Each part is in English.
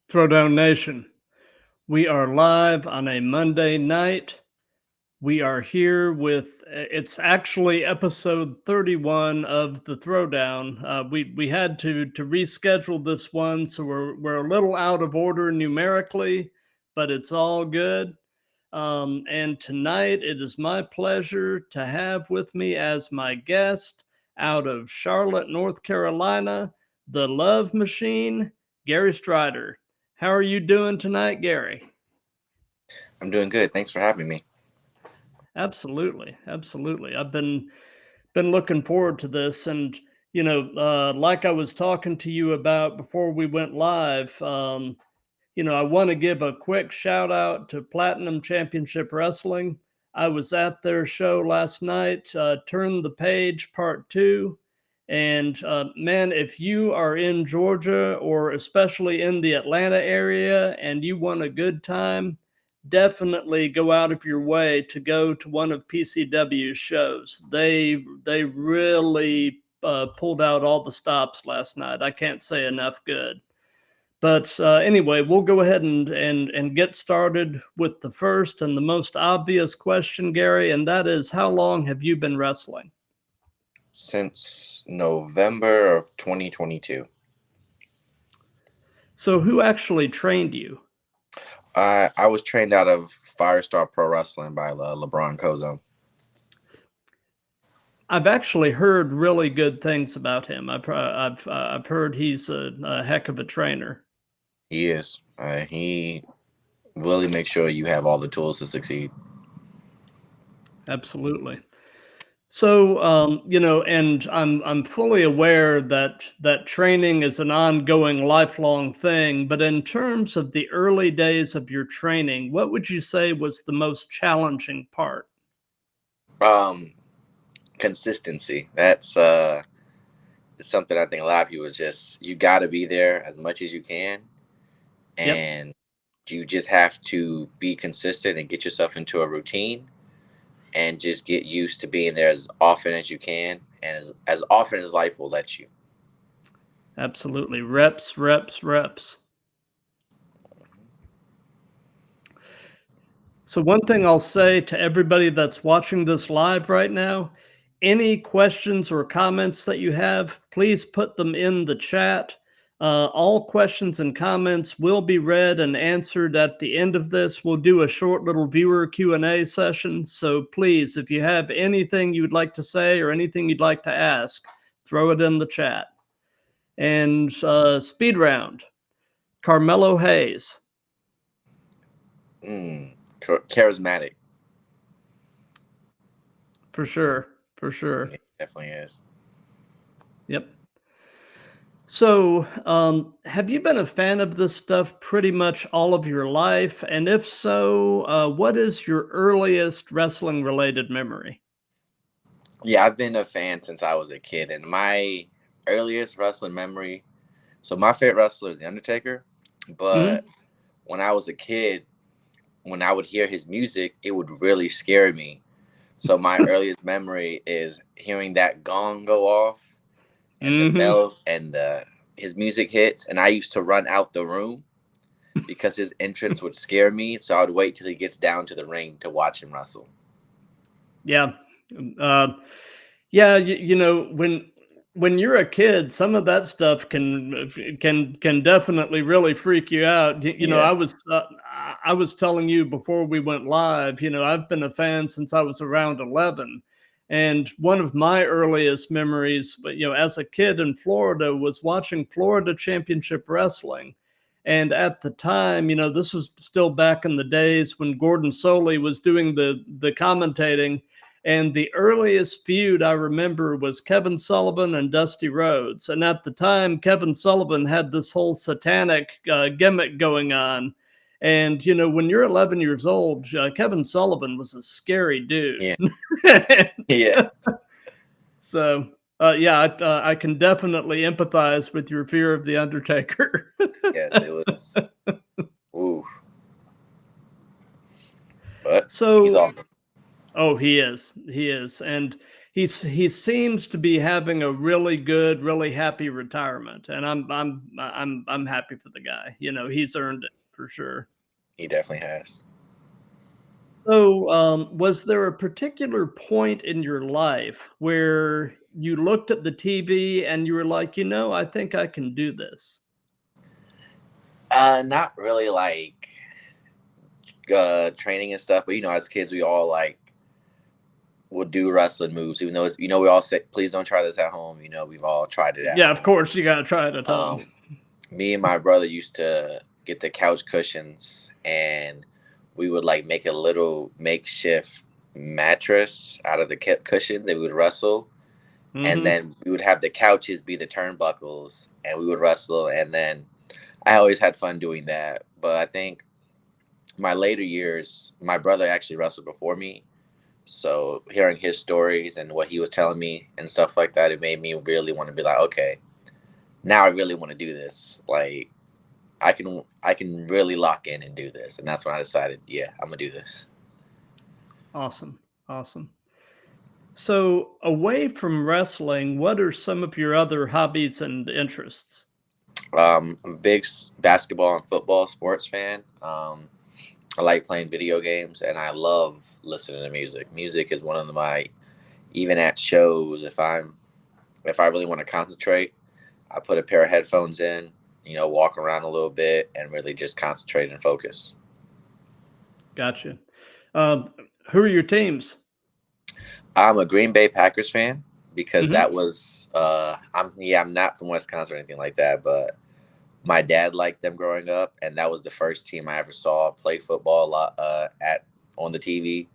Throwdown Nation, we are live on a Monday night. We are here with it's actually episode 31 of the Throwdown. We had to reschedule this one, so we're a little out of order numerically, but it's all good. And tonight it is my pleasure to have with me as my guest out of Charlotte, North Carolina, the Love Machine, Gary Stryder. How are you doing tonight, Gary? I'm doing good. Thanks for having me. Absolutely, absolutely. I've been looking forward to this, and like I was talking to you about before we went live. I want to give a quick shout out to Platinum Championship Wrestling. I was at their show last night, Turn the Page Part 2. And man, if you are in Georgia or especially in the Atlanta area and you want a good time, definitely go out of your way to go to one of PCW's shows. They really pulled out all the stops last night. I can't say enough good. But anyway, we'll go ahead and get started with the first and the most obvious question, Gary, and that is, how long have you been wrestling? Since November of 2022. So who actually trained you? I was trained out of Firestar Pro Wrestling by LeBron Cozone. I've actually heard really good things about him. I've heard he's a heck of a trainer. He is. He really makes sure you have all the tools to succeed. Absolutely. So, and I'm fully aware that training is an ongoing, lifelong thing. But in terms of the early days of your training, what would you say was the most challenging part? Um, Consistency. That's something I think a lot of people is just you got to be there as much as you can, Yep, and you just have to be consistent and get yourself into a routine and just get used to being there as often as you can and as often as life will let you. absolutely. Reps, reps, reps. So, one thing I'll say to everybody that's watching this live right now, any questions or comments that you have, please put them in the chat. All questions and comments will be read and answered at the end of this. We'll do a short little viewer Q&A session. So please, if you have anything you would like to say or anything you'd like to ask, throw it in the chat. And speed round, Carmelo Hayes. Charismatic. For sure, for sure. It definitely is. Yep. So, have you been a fan of this stuff pretty much all of your life? And if so, what is your earliest wrestling related memory? Yeah, I've been a fan since I was a kid, and my earliest wrestling memory. So my favorite wrestler is the Undertaker, but Hmm. when I was a kid, when I would hear his music, it would really scare me. So my earliest memory is hearing that gong go off and the Hmm. bell and the his music hits, and I used to run out the room because his entrance would scare me. So I would wait till he gets down to the ring to watch him wrestle. Yeah. Uh, yeah, when you're a kid, some of that stuff can definitely really freak you out. Yes. I was telling you before we went live. I've been a fan since I was around 11, and one of my earliest memories, as a kid in Florida, was watching Florida Championship Wrestling. And at the time, this was still back in the days when Gordon Soley was doing the commentating, and the earliest feud I remember was Kevin Sullivan and Dusty Rhodes. And at the time, Kevin Sullivan had this whole satanic gimmick going on. And, when you're 11 years old, Kevin Sullivan was a scary dude. Yeah. Yeah. So, yeah, I can definitely empathize with your fear of The Undertaker. Yes. It was. Ooh. But he's So, awesome. oh, he is. He is. And, he seems to be having a really good, really happy retirement, and I'm happy for the guy. You know, he's earned it for sure. He definitely has. So, was there a particular point in your life where you looked at the TV and you were like, you know, I think I can do this? Not really like training and stuff, but as kids we all like would do wrestling moves, even though we all say please don't try this at home. We've all tried it at Yeah, of home. course, you got to try it a ton. Um, Me and my brother used to get the couch cushions and we would like make a little makeshift mattress out of the cushion. They would wrestle, and Hmm. then we would have the couches be the turnbuckles, and we would wrestle. And then I always had fun doing that. But I think my later years, my brother actually wrestled before me. So hearing his stories and what he was telling me and stuff like that, it made me really want to be like, okay, now I really want to do this. Like I can really lock in and do this. And that's when I decided, yeah, I'm gonna do this. Awesome, awesome. So, away from wrestling, what are some of your other hobbies and interests? I'm a big basketball and football sports fan. I like playing video games and I love listening to music. Music is one of my even at shows if I really want to concentrate, I put a pair of headphones in, walk around a little bit and really just concentrate and focus. Gotcha. Um, who are your teams? I'm a Green Bay Packers fan because Hmm. that was I'm not from Wisconsin or anything like that, but my dad liked them growing up, and that was the first team I ever saw play football a lot at on the TV.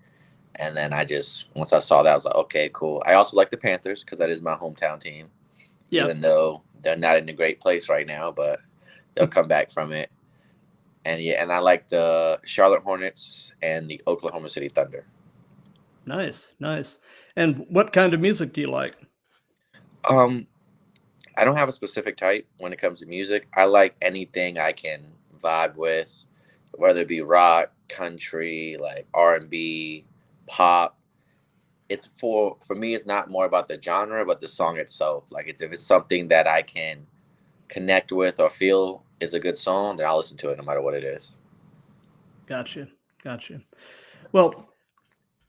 And then I just once I saw that, I was like, okay, cool. I also like the Panthers because that is my hometown team, Yeah, even though they're not in a great place right now, but they'll come back from it. And yeah, and I like the Charlotte Hornets and the Oklahoma City Thunder. nice, nice. And what kind of music do you like? Um, I don't have a specific type when it comes to music. I like anything I can vibe with, whether it be rock, country, like R&B, pop. It's for me. It's not more about the genre, but the song itself. Like if it's something that I can connect with or feel is a good song, then I'll listen to it no matter what it is. Gotcha, gotcha. Well,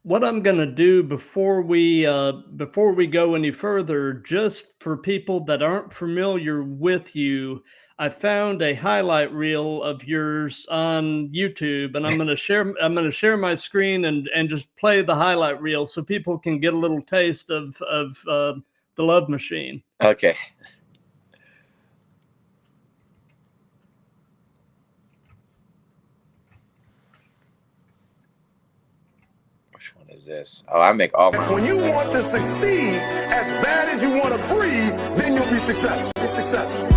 what I'm going to do before we go any further, just for people that aren't familiar with you, I found a highlight reel of yours on YouTube, and I'm going to share my screen and just play the highlight reel so people can get a little taste of the Love Machine. Okay. Which one is this? Oh, I make all my own. When you want to succeed as bad as you want to breathe, then you'll be successful. Successful.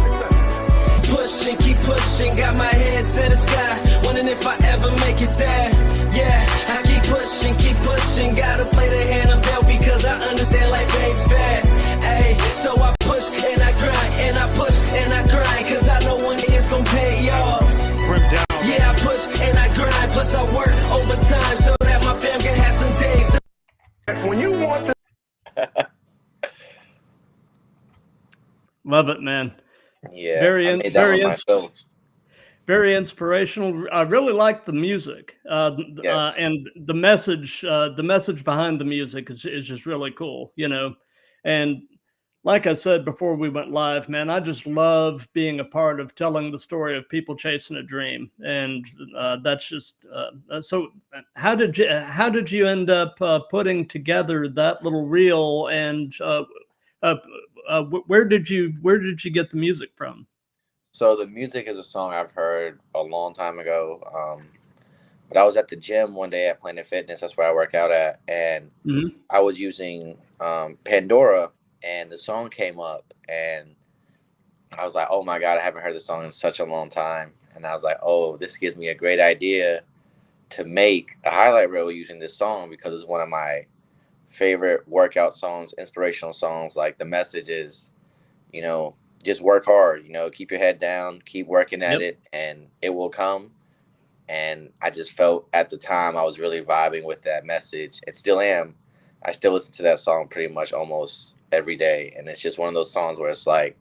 Pushing, keep pushing, got my head to the sky, wondering if I ever make it there. Yeah, I keep pushing, gotta play the hand I'm dealt because I understand life ain't fair. Hey, so I push and I grind, and I push and I grind, cause I know one day it's gonna pay off. Yeah, I push and I grind, plus I work overtime so that my fam can have some days. When you want to Love it, man. Yeah, I made that one Very myself. very inspirational. I really like the music, Yes. and the message. The message behind the music is just really cool, you know. And like I said before we went live, man, I just love being a part of telling the story of people chasing a dream, and that's just so. How did you end up putting together that little reel, and uh, where did you get the music from? So the music is a song I've heard a long time ago. But I was at the gym one day at Planet Fitness. That's where I work out at, and Hmm. I was using Pandora, and the song came up, and I was like, "Oh my god, I haven't heard this song in such a long time." And I was like, "Oh, this gives me a great idea to make a highlight reel using this song because it's one of my favorite workout songs, inspirational songs. Like the message is, you know, just work hard. Keep your head down, keep working at Yep. it, and it will come." And I just felt at the time I was really vibing with that message. It still am. I still listen to that song pretty much almost every day, and it's just one of those songs where it's like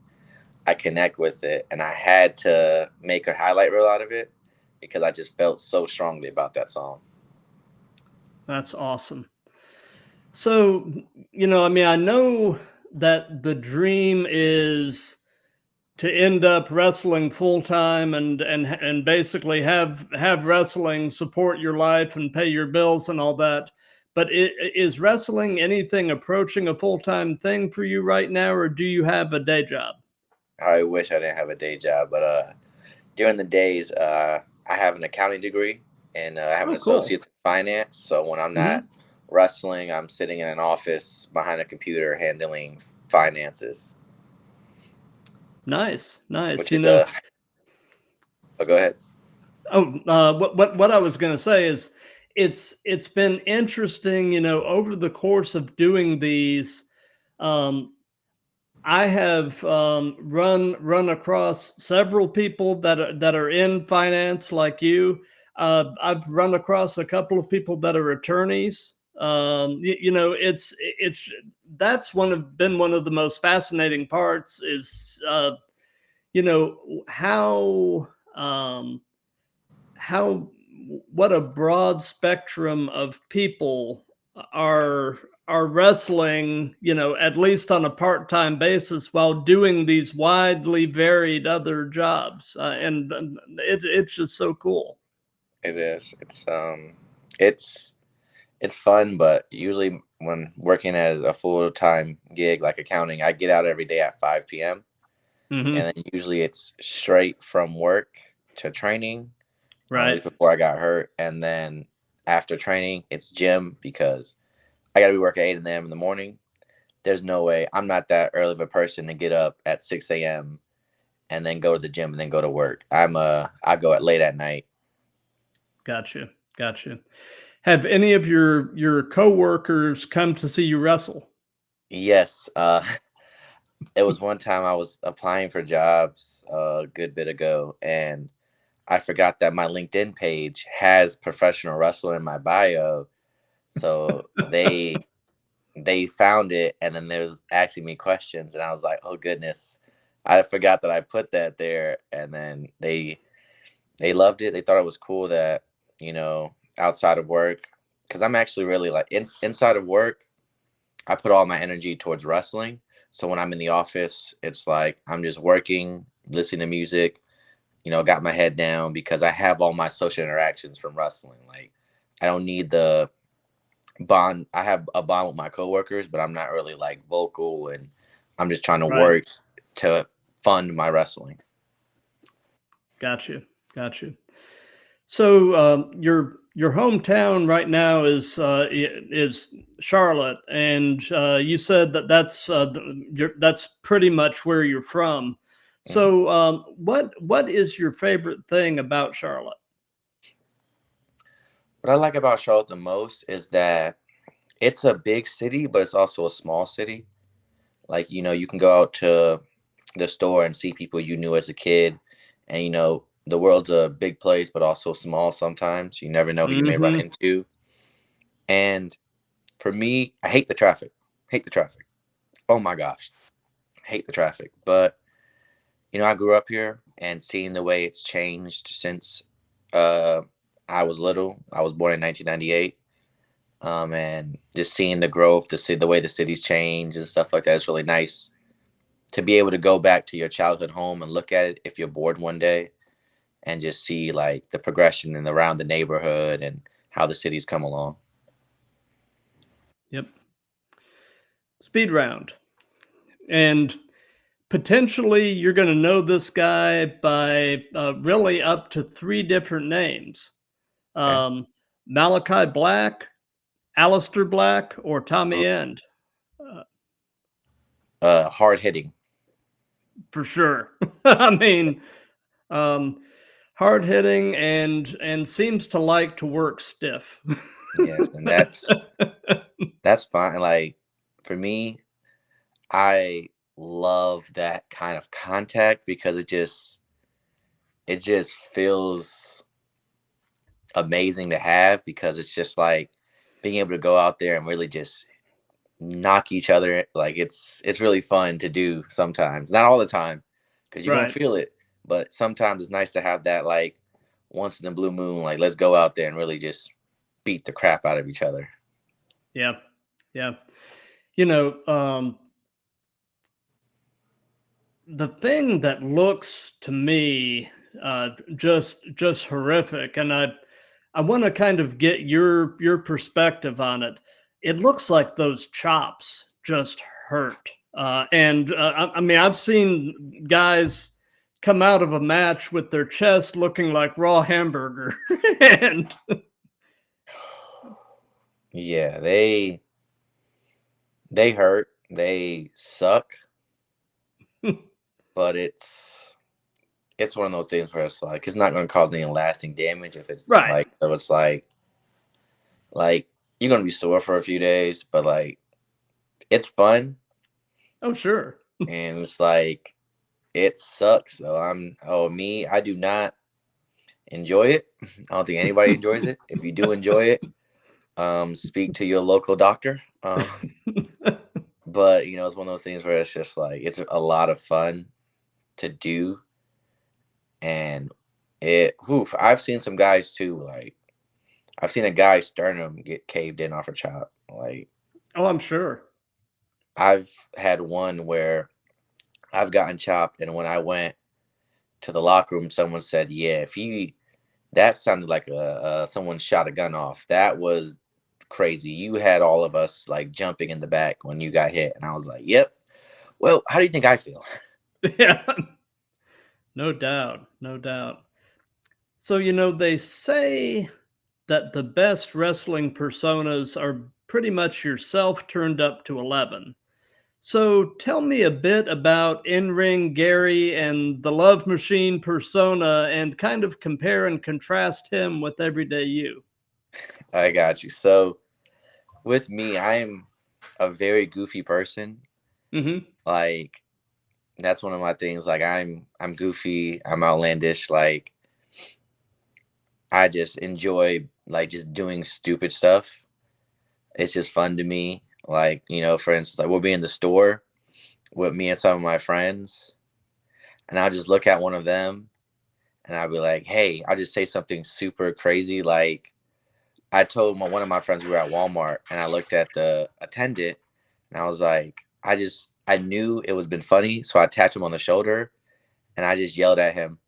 I connect with it, and I had to make a highlight reel out of it because I just felt so strongly about that song. That's awesome. So, I mean, I know that the dream is to end up wrestling full time and basically have wrestling support your life and pay your bills and all that. But is wrestling anything approaching a full time thing for you right now, or do you have a day job? I wish I didn't have a day job, but during the days, I have an accounting degree and I have an Oh, cool. associate's in finance. So when I'm not Hmm. wrestling, I'm sitting in an office behind a computer handling finances, Nice, nice. which is a. Oh, go ahead. Oh, what I was going to say is it's been interesting, over the course of doing these. Um, I have run across several people that are in finance like you. I've run across a couple of people that are attorneys. It's that's been one of the most fascinating parts is how how what a broad spectrum of people are are wrestling, at least on a part-time basis while doing these widely varied other jobs. It's just so cool. It is. It's it's fun, but usually when working as a full time gig like accounting, I get out every day at 5 p.m. and Hmm. then usually it's straight from work to training. At Right. least before I got hurt, and then after training, it's gym because I got to be working at 8 a.m. in the morning. There's no way I'm not that early of a person to get up at 6 a.m. and then go to the gym and then go to work. I go at late at night. Gotcha. Gotcha. Have any of your coworkers come to see you wrestle? Yes, it was one time I was applying for jobs a good bit ago, and I forgot that my LinkedIn page has professional wrestler in my bio. So they found it, and then they was asking me questions, and I was like, oh goodness, I forgot that I put that there. And then they loved it. They thought it was cool that, outside of work, because I'm actually really like inside of work, I put all my energy towards wrestling. So when I'm in the office, it's like I'm just working, listening to music, got my head down because I have all my social interactions from wrestling. Like I don't need the bond. I have a bond with my coworkers, but I'm not really like vocal, and I'm just trying to Right. work to fund my wrestling. Gotcha. Gotcha. So your hometown right now is Charlotte, and you said that's pretty much where you're from. Mhm. So what is your favorite thing about Charlotte? What I like about Charlotte the most is that it's a big city, but it's also a small city. Like, you can go out to the store and see people you knew as a kid. And, the world's a big place, but also small sometimes. You never know who you may run Hmm. into. And for me, I hate the traffic. Hate the traffic. Oh my gosh. Hate the traffic. But, I grew up here and seeing the way it's changed since uh, I was little. I was born in 1998. And just seeing the growth, the way the city's changed and stuff like that, it's really nice to be able to go back to your childhood home and look at it if you're bored one day and just see like the progression and around the neighborhood and how the city's come along. Yep. Speed round, and potentially you're going to know this guy by really up to three different names: Okay. um, Malachi Black, Alistair Black, or Ooh, Tommy End. Uh, hard hitting. for sure. I mean, um, hard hitting and seems to like to work stiff. Yes, and that's fine. Like for me, I love that kind of contact because it just feels amazing to have because it's just like being able to go out there and really just knock each other. Like it's really fun to do sometimes. Not all the time, because you're gonna Right. feel it. But sometimes it's nice to have that like once in a blue moon. Like let's go out there and really just beat the crap out of each other. Yeah. Yeah. You know, the thing that looks to me just horrific, and I want to kind of get your perspective on it. It looks like those chops just hurt, and I mean I've seen guys come out of a match with their chest looking like raw hamburger, and Yeah, they hurt. They suck, but it's one of those things where it's like it's not going to cause any lasting damage if it's right. like so it's like you're going to be sore for a few days, but like it's fun Oh sure. and it's like it sucks though. Me, I do not enjoy it. I don't think anybody enjoys it. If you do enjoy it, speak to your local doctor. But you know, it's one of those things where it's just like it's a lot of fun to do, and I've seen some guys too. Like I've seen a guy's sternum get caved in off a chop. Like Oh, I'm sure. I've had one where I've gotten chopped, and when I went to the locker room, someone said, "Yeah, if he that sounded like someone shot a gun off. That was crazy. You had all of us like jumping in the back when you got hit." And I was like, "Yep. Well, how do you think I feel?" Yeah, no doubt, no doubt. So, they say that the best wrestling personas are pretty much yourself turned up to 11. So, tell me a bit about in ring Gary and the Love Machine persona and kind of compare and contrast him with everyday you. I got you. So with me, I'm a very goofy person. Hmm. Like that's one of my things. Like I'm goofy. I'm outlandish. Like I just enjoy like just doing stupid stuff. It's just fun to me. Like for instance, like we'll be in the store with me and some of my friends, and I'll just look at one of them, and I'll be like, "Hey," I'll just say something super crazy. Like I told one of my friends we were at Walmart, and I looked at the attendant, and I was like, I knew it was been funny, so I tapped him on the shoulder, and I just yelled at him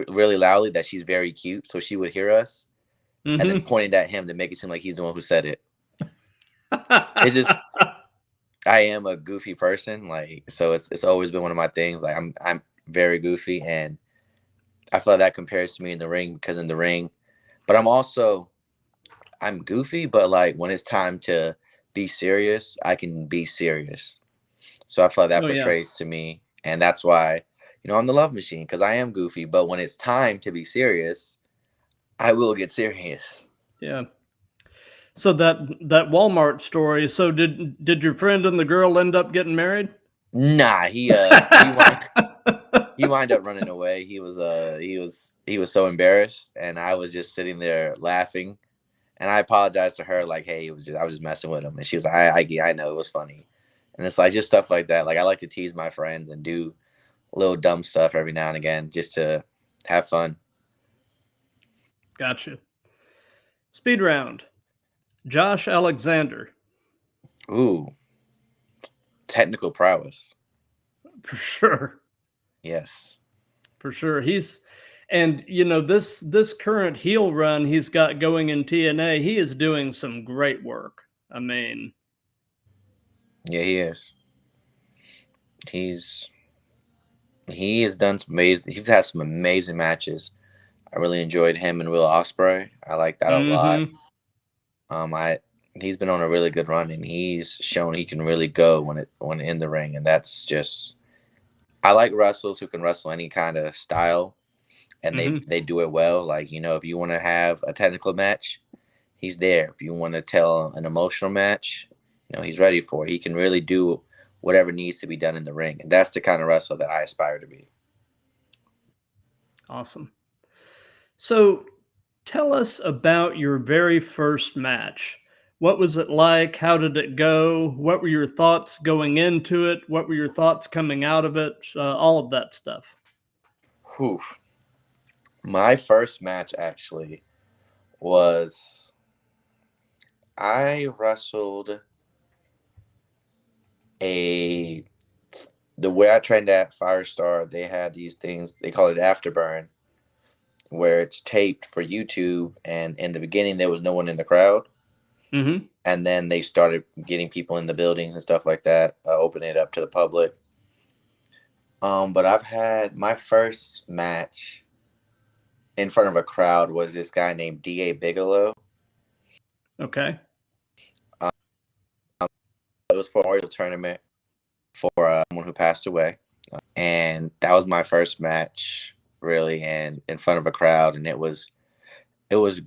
really loudly that she's very cute, so she would hear us, and then Hmm. pointed at him to make it seem like he's the one who said it. It's just I am a goofy person, like so it's always been one of my things. Like I'm very goofy, and I feel like that compares to me in the ring because in the ring, but I'm goofy, but like when it's time to be serious, I can be serious. So I feel like that Oh, yeah. portrays to me, and that's why I'm the love machine because I am goofy. But when it's time to be serious, I will get serious. Yeah. So that Walmart story. So did your friend and the girl end up getting married? Nah, he wind up running away. He was so embarrassed, and I was just sitting there laughing. And I apologized to her, like, "Hey, I was just messing with him." And she was like, I know it was funny." And it's like just stuff like that. Like I like to tease my friends and do little dumb stuff every now and again just to have fun. Gotcha. Speed round. Josh Alexander, Ooh, technical prowess. for sure. Yes. For sure. And this current heel run he's got going in TNA, he is doing some great work. I mean, Yeah, he is. He's he has done some amazing. He's had some amazing matches. I really enjoyed him and Will Ospreay. I like that a lot. mhm. I he's been on a really good run and he's shown he can really go when in the ring, and that's just I like wrestlers who can wrestle any kind of style and Mhm. they do it well. Like if you want to have a technical match, he's there. If you want to tell an emotional match, he's ready for it. He can really do whatever needs to be done in the ring, and that's the kind of wrestler that I aspire to be. Awesome. So, tell us about your very first match. What was it like? How did it go? What were your thoughts going into it? What were your thoughts coming out of it? All of that stuff. Whew. My first match actually was I wrestled a the way I trained at Firestar, they had these things, they call it afterburn, where it's taped for YouTube. And in the beginning, there was no one in the crowd. Mm-hmm. And then they started getting people in the buildings and stuff like that, opening it up to the public. But I've had my first match in front of a crowd was this guy named D.A. Bigelow. Okay. It was for a memorial tournament for someone who passed away. And that was my first match, really, and in front of a crowd. And it was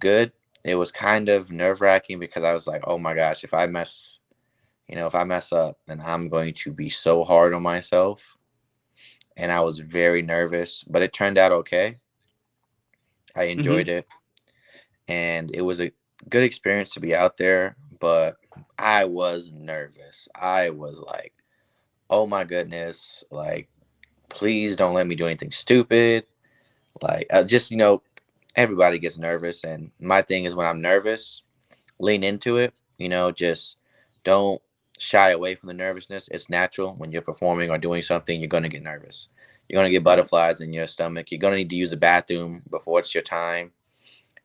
good. It was kind of nerve-wracking because I was like, oh my gosh, if I mess up, then I'm going to be so hard on myself. And I was very nervous, but it turned out okay. I enjoyed it. And it was a good experience to be out there, but I was nervous. I was like, oh my goodness, like, please don't let me do anything stupid. Like, everybody gets nervous. And my thing is, when I'm nervous, lean into it, just don't shy away from the nervousness. It's natural when you're performing or doing something, you're going to get nervous. You're going to get butterflies in your stomach. You're going to need to use the bathroom before it's your time.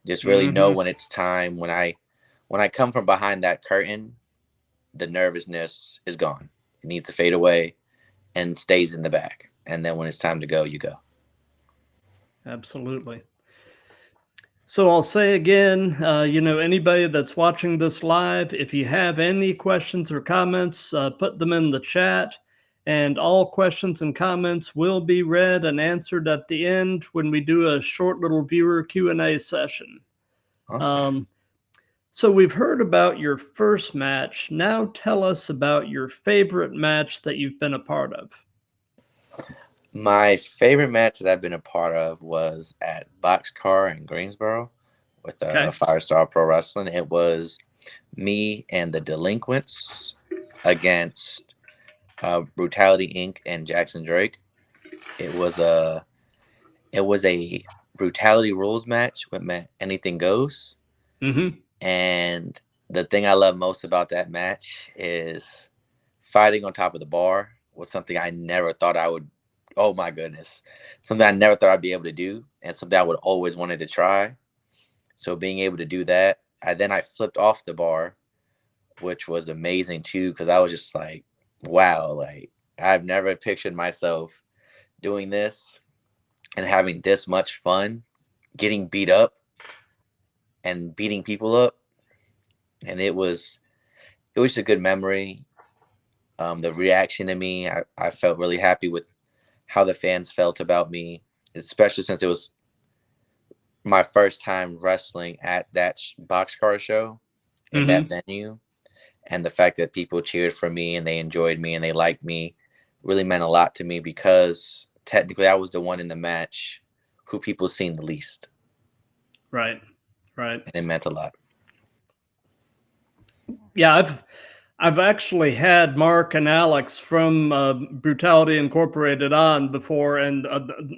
Just really know when it's time. When I come from behind that curtain, the nervousness is gone. It needs to fade away and stays in the back. And then when it's time to go, you go. Absolutely. So I'll say again, anybody that's watching this live, if you have any questions or comments, put them in the chat. And all questions and comments will be read and answered at the end when we do a short little viewer Q&A session. Awesome. So we've heard about your first match. Now tell us about your favorite match that you've been a part of. My favorite match that I've been a part of was at Boxcar in Greensboro with Firestar Pro Wrestling. It was me and the Delinquents against Brutality Inc. and Jackson Drake. It was a Brutality Rules match, which meant anything goes. And the thing I love most about that match is fighting on top of the bar was something I never thought I would. Oh my goodness, something I never thought I'd be able to do, and something I would always wanted to try. So being able to do that, I flipped off the bar, which was amazing too, because I was just like, wow, like I've never pictured myself doing this and having this much fun, getting beat up and beating people up. And it was a good memory. The reaction to me, I felt really happy with how the fans felt about me, especially since it was my first time wrestling at that Boxcar show in that venue. And the fact that people cheered for me and they enjoyed me and they liked me really meant a lot to me, because technically I was the one in the match who people seen the least. Right. And it meant a lot. Yeah, I've actually had Mark and Alex from Brutality Incorporated on before, and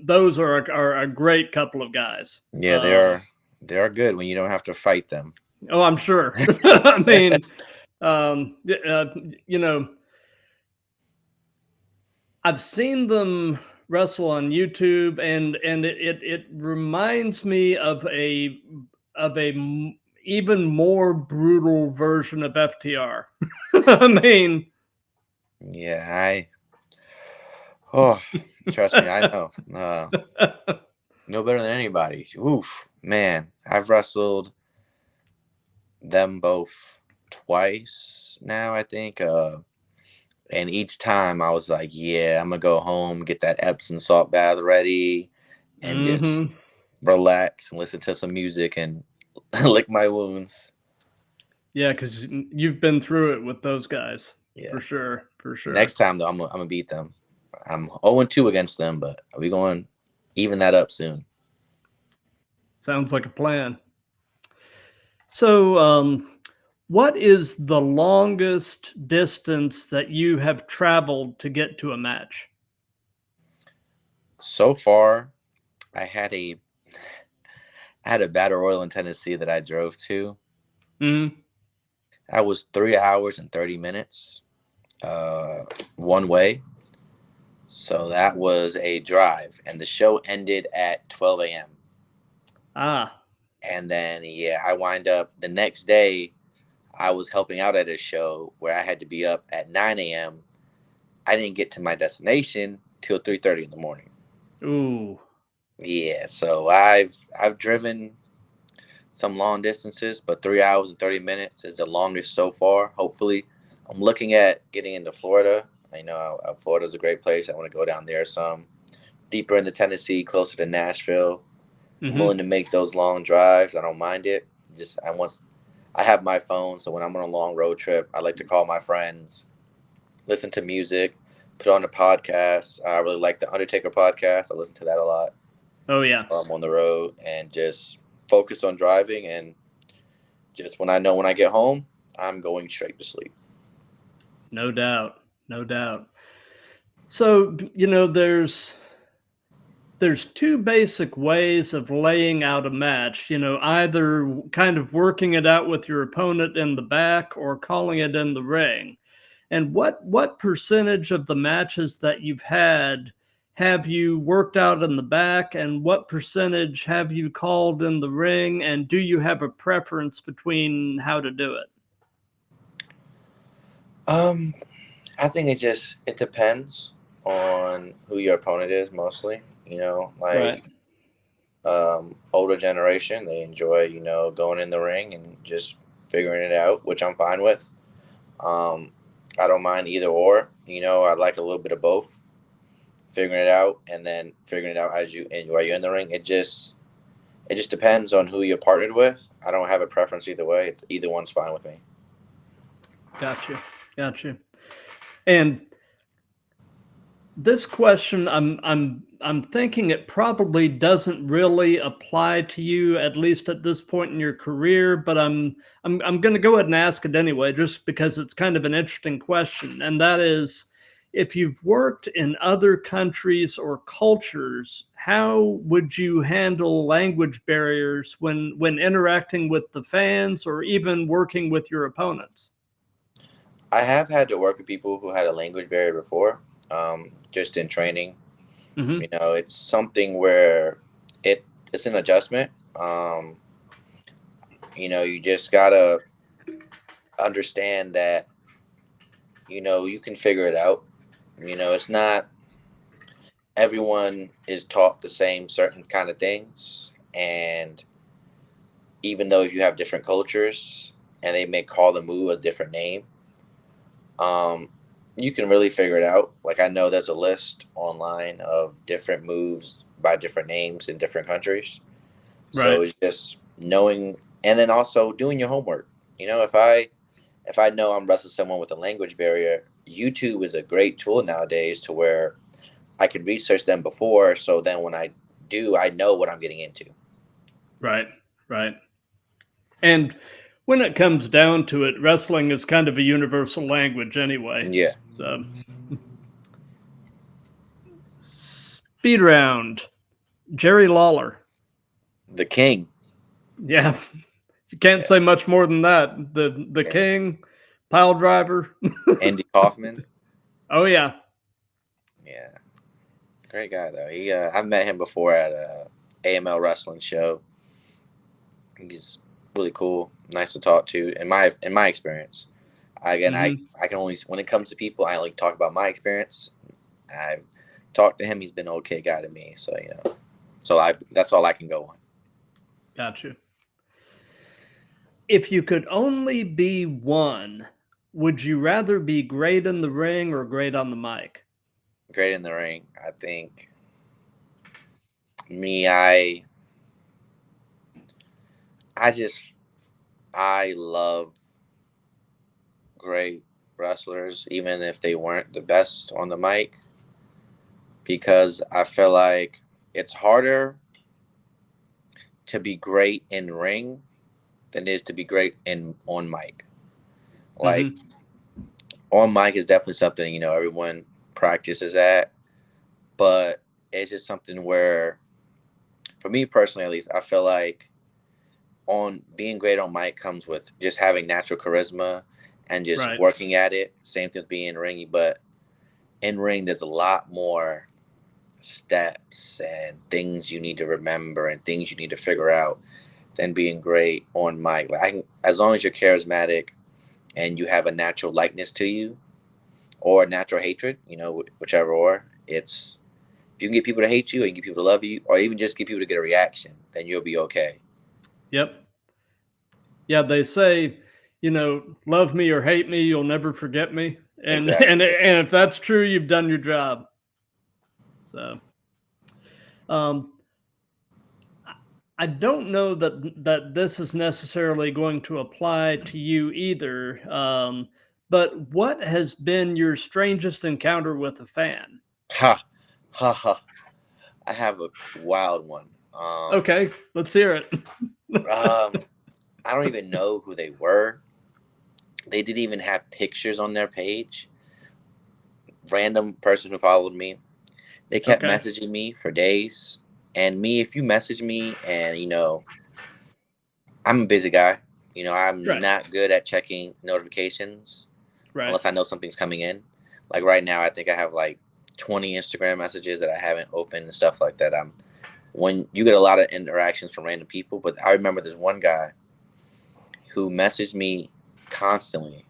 those are a great couple of guys. Yeah, they are good when you don't have to fight them. Oh, I'm sure. I mean, I've seen them wrestle on YouTube, and it reminds me of a even more brutal version of FTR. I mean, yeah, trust me, I know. No better than anybody. Oof, man, I've wrestled them both twice now, I think. And each time I was like, yeah, I'm gonna go home, get that Epsom salt bath ready, and just relax and listen to some music and lick my wounds. Yeah, because you've been through it with those guys. Yeah, for sure. Next time though, I'm gonna beat them. I'm 0-2 against them, but we going even that up soon. Sounds like a plan. So, What is the longest distance that you have traveled to get to a match? So far, I had a I had a battle royal in Tennessee that I drove to. Mm, That was 3 hours and 30 minutes, uh, one way. So that was a drive, and the show ended at 12 a.m. ah, And then, yeah, I wind up the next day. I was helping out at a show where I had to be up at 9 a.m. I didn't get to my destination till 3:30 in the morning. ooh, Yeah, so I've driven some long distances, but 3 hours and 30 minutes is the longest so far. Hopefully, I'm looking at getting into Florida. I know Florida's a great place. I want to go down there some deeper into Tennessee, closer to Nashville. I'm willing mm-hmm. to make those long drives. I don't mind it. Just I have my phone, so when I'm on a long road trip, I like to call my friends, listen to music, put on a podcast. I really like the Undertaker podcast. I listen to that a lot Oh yeah, while I'm on the road, and just focus on driving. And just when I know when I get home, I'm going straight to sleep. no doubt, no doubt. So, there's two basic ways of laying out a match, either kind of working it out with your opponent in the back or calling it in the ring. And what percentage of the matches that you've had have you worked out in the back, and what percentage have you called in the ring, and do you have a preference between how to do it? Um, I think it depends on who your opponent is mostly. Right. Like older generation, they enjoy going in the ring and just figuring it out, which I'm fine with. Um, I don't mind either or. I like a little bit of both, figuring it out and then figuring it out as you and while you're in the ring. It just depends on who you're partnered with. I don't have a preference either way. Either one's fine with me. Gotcha. Gotcha. And this question, I'm thinking it probably doesn't really apply to you, at least at this point in your career, but I'm going to go ahead and ask it anyway, just because it's kind of an interesting question. And that is, if you've worked in other countries or cultures, how would you handle language barriers when interacting with the fans or even working with your opponents? I have had to work with people who had a language barrier before, just in training. Hmm. It's something where it's an adjustment. You just gotta understand that you can figure it out. It's not everyone is taught the same certain kind of things, and even though you have different cultures and they may call the move a different name, um, you can really figure it out. Like I know there's a list online of different moves by different names in different countries. So Right. it's just knowing, and then also doing your homework. If I know I'm wrestling someone with a language barrier, YouTube is a great tool nowadays to where I can research them before, so then when I do, I know what I'm getting into. Right. Right. And when it comes down to it, wrestling is kind of a universal language anyway. Yeah, So, speed round, Jerry Lawler. the king. Yeah, you can't Yeah, say much more than that. The yeah. king, pile driver. Andy Kaufman. Oh yeah. Yeah, great guy though. I've met him before at a AML wrestling show. He's really cool, nice to talk to. In my experience, again, Hmm. I can only when it comes to people, I only talk about my experience. I've talked to him; he's been an okay guy to me. So that's all I can go on. Gotcha. If you could only be one, would you rather be great in the ring or great on the mic? Great in the ring, I think. Me, I just I love great wrestlers, even if they weren't the best on the mic, because I feel like it's harder to be great in ring than it is to be great in on mic. Like on mic is definitely something, everyone practices at, but it's just something where, for me personally at least, I feel like on being great on mic comes with just having natural charisma and just Right. working at it. Same thing with being ringy, but in ring there's a lot more steps and things you need to remember and things you need to figure out than being great on mic. Like as long as you're charismatic and you have a natural likeness to you or natural hatred, whichever, or it's, if you can get people to hate you and get people to love you, or even just get people to get a reaction, then you'll be okay. Yep. Yeah, they say, love me or hate me, you'll never forget me. And and Exactly. and if that's true, you've done your job. So, um, I don't know that this is necessarily going to apply to you either. But what has been your strangest encounter with a fan? Ha ha ha. I have a wild one. Okay, let's hear it. Um, I don't even know who they were. They didn't even have pictures on their page. Random person who followed me. They kept Okay, messaging me for days. And me, if you message me and I'm a busy guy. I'm right, not good at checking notifications right, unless I know something's coming in. Like right now, I think I have like 20 Instagram messages that I haven't opened and stuff like that. When you get a lot of interactions from random people, but I remember this one guy who messaged me constantly,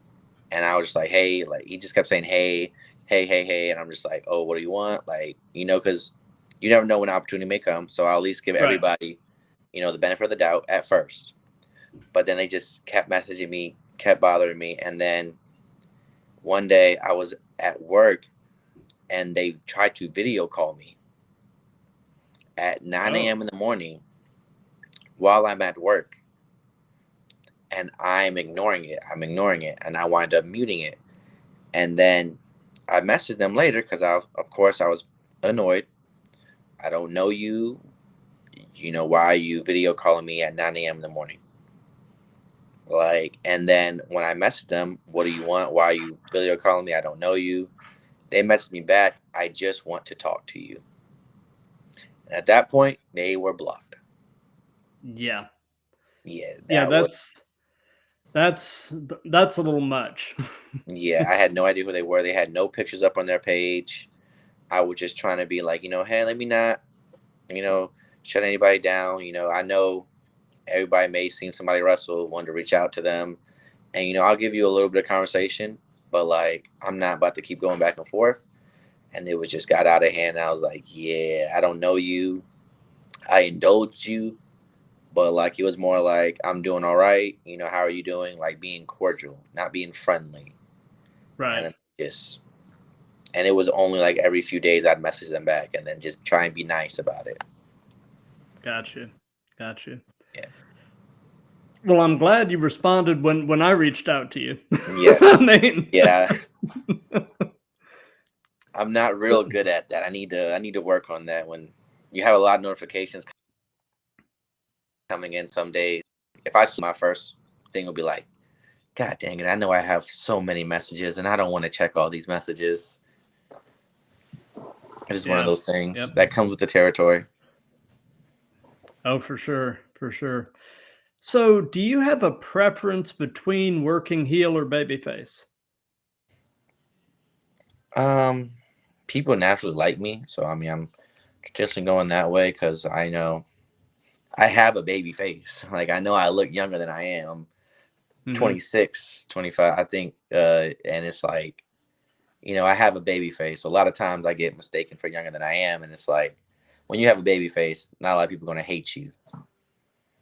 and I was just like, hey, like he just kept saying, hey, hey, hey, hey, and I'm just like, oh, what do you want? Like, because you never know when an opportunity may come, so I'll at least give right. everybody, the benefit of the doubt at first. But then they just kept messaging me, kept bothering me, and then one day I was at work and they tried to video call me at 9 Oh, a.m. in the morning while I'm at work, and I'm ignoring it. I'm ignoring it, and I wind up muting it. And then I messaged them later because of course, I was annoyed. I don't know you. Why are you video calling me at 9 a.m. in the morning? Like, and then when I messaged them, what do you want? Why are you video calling me? I don't know you. They messaged me back, I just want to talk to you. And at that point, they were blocked. yeah, Yeah, yeah. that was, That's a little much. yeah, I had no idea who they were. They had no pictures up on their page. I was just trying to be like, hey, let me not, you know, shut anybody down. I know everybody may have seen somebody wrestle, wanted to reach out to them. And, I'll give you a little bit of conversation, but like, I'm not about to keep going back and forth. And it was just got out of hand. I was like, yeah, I don't know you. I indulged you, but like, it was more like, I'm doing all right. How are you doing? Like being cordial, not being friendly. And Right. then just, and it was only like every few days I'd message them back and then just try and be nice about it. Got you. Got you. Yeah. Well, I'm glad you responded when I reached out to you. I Yes. mean, Yeah. I'm not real good at that. I need to work on that. When you have a lot of notifications coming in some days, if I see my first thing will be like, God dang it, I know I have so many messages and I don't want to check all these messages. It's just one of yeah. those things Yep. that comes with the territory. Oh, for sure. For sure. So, do you have a preference between working heel or babyface? Um, People naturally like me, so I mean, I'm traditionally going that way because I know I have a baby face. Like I know I look younger than I am. I'm Hmm. 26, 25, I think, and it's like, I have a baby face. So a lot of times I get mistaken for younger than I am, and it's like when you have a baby face, not a lot of people are gonna hate you.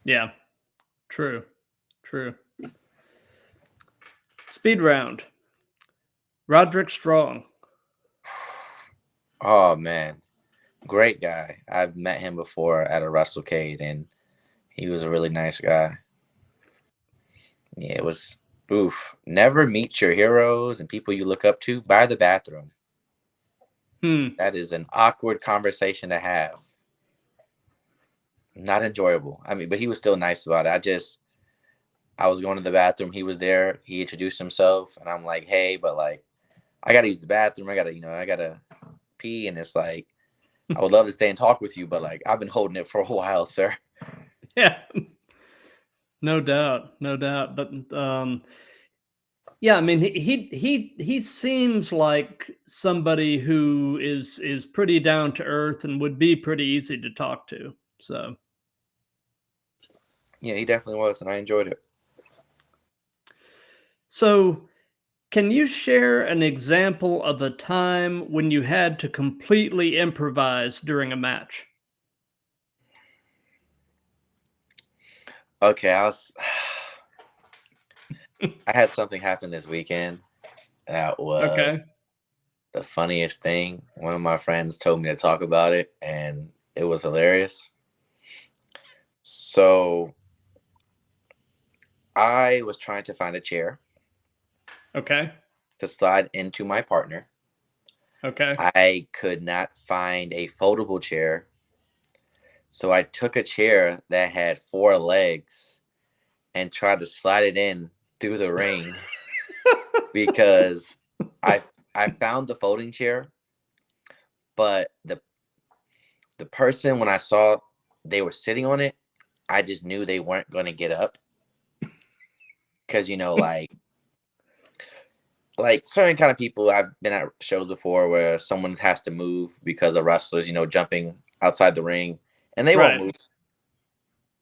Yeah. True. True. Speed round. Roderick Strong. Oh man, great guy. I've met him before at a WrestleCade, and he was a really nice guy. Yeah, it was. Oof. Never meet your heroes and people you look up to by the bathroom. Hmm. That is an awkward conversation to have. Not enjoyable. I mean, but he was still nice about it. I was going to the bathroom. He was there. He introduced himself, and I'm like, "Hey, but like, I gotta use the bathroom. I gotta pee." And it's like, I would love to stay and talk with you, but like, I've been holding it for a while, sir. Yeah, no doubt, no doubt. But yeah, I mean, he seems like somebody who is pretty down to earth and would be pretty easy to talk to. So Yeah, he definitely was, and I enjoyed it. so can you share an example of a time when you had to completely improvise during a match? Okay, I had something happen this weekend that was Okay. the funniest thing. One of my friends told me to talk about it, and it was hilarious. So I was trying to find a chair Okay. to slide into my partner. Okay. I could not find a foldable chair, so I took a chair that had 4 legs and tried to slide it in through the ring because I I found the folding chair, but the person, when I saw they were sitting on it, I just knew they weren't going to get up because like certain kind of people, I've been at shows before where someone has to move because of wrestlers, jumping outside the ring, and they won't Right. move.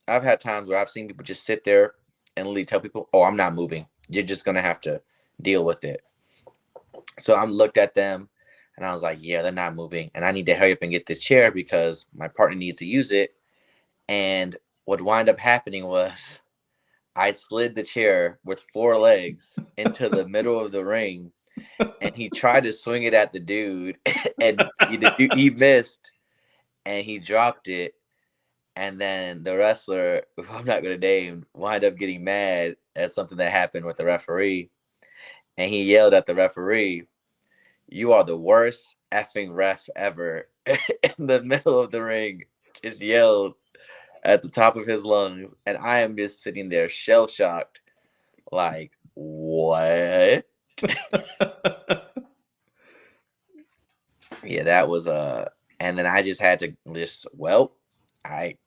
I've had times where I've seen people just sit there and literally tell people, "Oh, I'm not moving. You're just gonna have to deal with it." So I looked at them and I was like, "Yeah, they're not moving, and I need to hurry up and get this chair because my partner needs to use it." And what wound up happening was I slid the chair with 4 legs into the middle of the ring, and he tried to swing it at the dude, and he missed, and he dropped it. And then the wrestler, who I'm not going to name, wound up getting mad at something that happened with the referee. And he yelled at the referee, "You are the worst effing ref ever." In the middle of the ring, just yelled at the top of his lungs. And I am just sitting there shell shocked, like, what? Yeah, that was and then I just had to I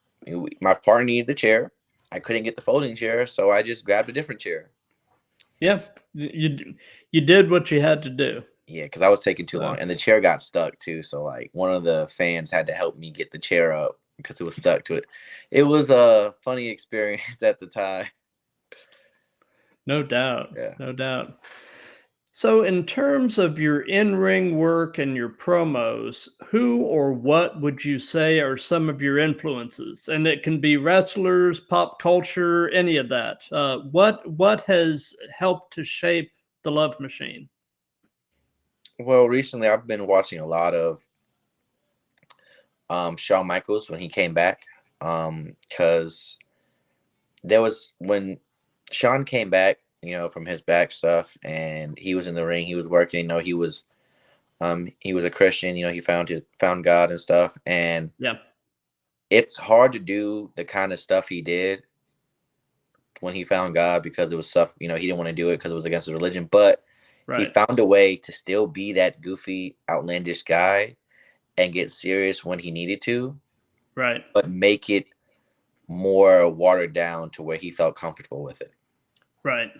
my partner needed the chair. I couldn't get the folding chair, so I just grabbed a different chair. Yeah, you did what you had to do. Yeah, because I was taking too long, So and the chair got stuck too. So like one of the fans had to help me get the chair up because it was stuck to it. It was a funny experience at the time. no doubt, Yeah. no doubt. So, in terms of your in ring work and your promos, who or what would you say are some of your influences? And it can be wrestlers, pop culture, any of that. What has helped to shape the Love Machine? Well, recently I've been watching a lot of Shawn Michaels when he came back, because there was when Shawn came back, from his back stuff, and he was in the ring. He was working. He was a Christian. He found God and stuff. And Yeah, it's hard to do the kind of stuff he did when he found God because it was stuff. He didn't want to do it because it was against his religion. But he right, found a way to still be that goofy, outlandish guy and get serious when he needed to, right, but make it more watered down to where he felt comfortable with it. right,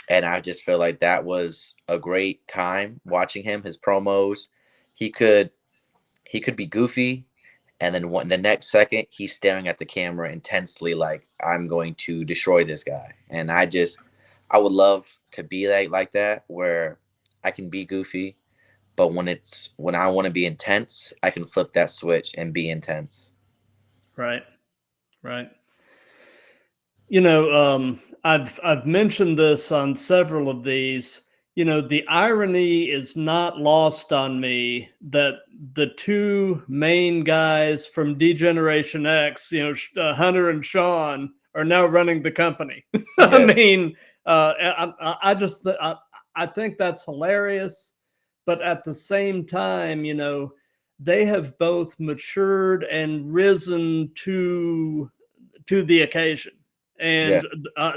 And I just feel like that was a great time watching him. His promos, he could be goofy, and then the next second he's staring at the camera intensely, like I'm going to destroy this guy. And I would love to be like that, where I can be goofy, but when I want to be intense, I can flip that switch and be intense. right, right. I've mentioned this on several of these. The irony is not lost on me that the two main guys from Degeneration X, Hunter and Sean, are now running the company. I Yes. mean, I just I think that's hilarious, but at the same time, they have both matured and risen to the occasion. and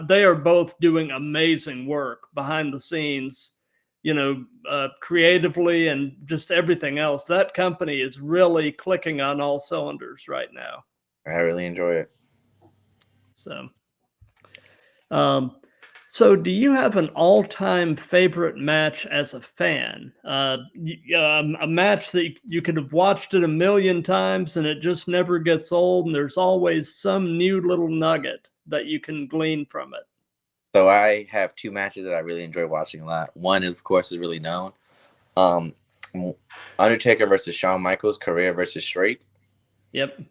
they are both doing amazing work behind the scenes, creatively and just everything else. That company is really clicking on all cylinders right now. I really enjoy it. So, um, so do you have an all-time favorite match as a fan? A match that you could have watched it a million times and it just never gets old, and there's always some new little nugget that you can glean from it. So I have two matches that I really enjoy watching a lot. One, is, of course, is really known. Undertaker versus Shawn Michaels, career versus Shrek. Yep.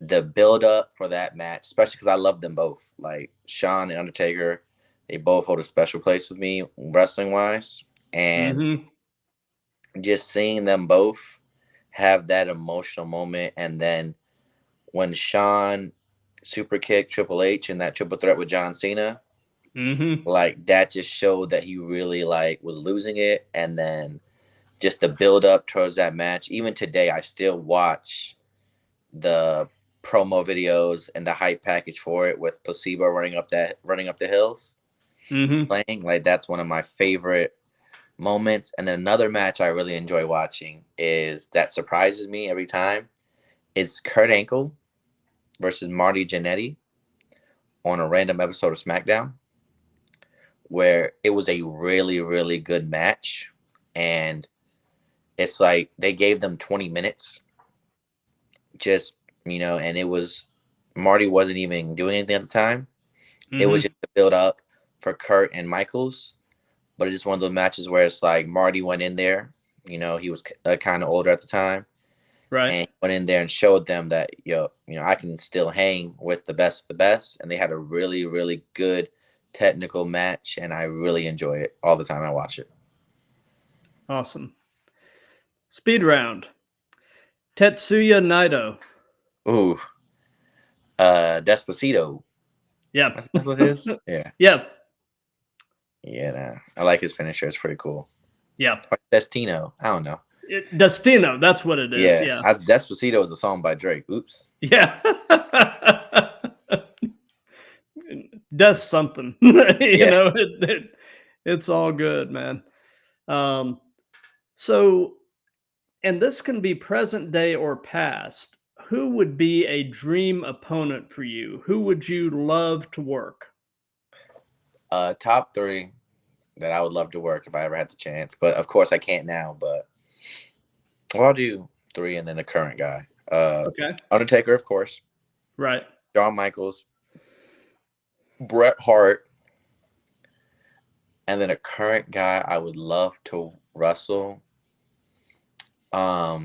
The build up for that match, especially because I love them both. Like Shawn and Undertaker, they both hold a special place with me wrestling wise. And just seeing them both have that emotional moment. And then when Shawn super kicked Triple H in that triple threat with John Cena, like that just showed that he really like was losing it. And then just the build up towards that match. Even today, I still watch the promo videos and the hype package for it with Placebo running up the hills, playing. Like that's one of my favorite moments. And then another match I really enjoy watching is that surprises me every time. It's Kurt Angle versus Marty Jannetty on a random episode of SmackDown, where it was a really, really good match. And it's like they gave them 20 minutes just, and it was, Marty wasn't even doing anything at the time. It was just a build up for Kurt and Michaels. But it's just one of those matches where it's like Marty went in there, he was kind of older at the time. Right. And he went in there and showed them that, I can still hang with the best of the best. And they had a really, really good technical match. And I really enjoy it all the time I watch it. Awesome. Speed round. Tetsuya Naito. Ooh. Despacito. Yeah. That's what it is? Yeah. Yeah. Yeah, nah. I like his finisher. It's pretty cool. Yeah. Destino. I don't know. Destino, that's what it is. Yeah. Despacito is a song by Drake. Oops. Yeah. That's something. It's all good, man. So, and this can be present day or past. Who would be a dream opponent for you? Who would you love to work? Top three that I would love to work if I ever had the chance. But of course I can't now, but I'll do three and then the current guy. Okay. Undertaker, of course. Right. Shawn Michaels. Bret Hart. And then a current guy I would love to wrestle. Let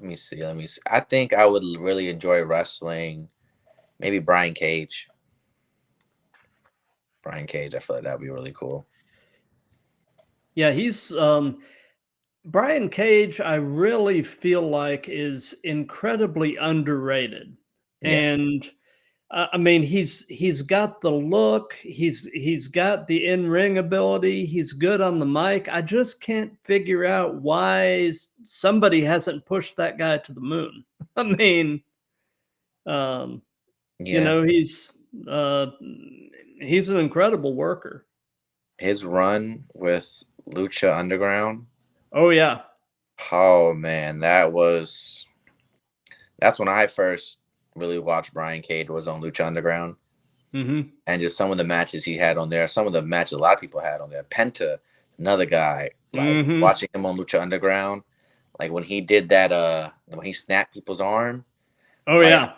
me see. I think I would really enjoy wrestling maybe Brian Cage. I feel like that would be really cool. Yeah, he's Brian Cage, I really feel like is incredibly underrated. Yes. And I mean, he's got the look, he's got the in-ring ability, he's good on the mic. I just can't figure out why somebody hasn't pushed that guy to the moon. I mean, he's an incredible worker. His run with Lucha Underground. Oh yeah. Oh man, that's when I first really watched Brian Cage, was on Lucha Underground. And just some of the matches he had on there, some of the matches a lot of people had on there. Penta, another guy, like watching him on Lucha Underground, like when he did that, when he snapped people's arm. Oh yeah.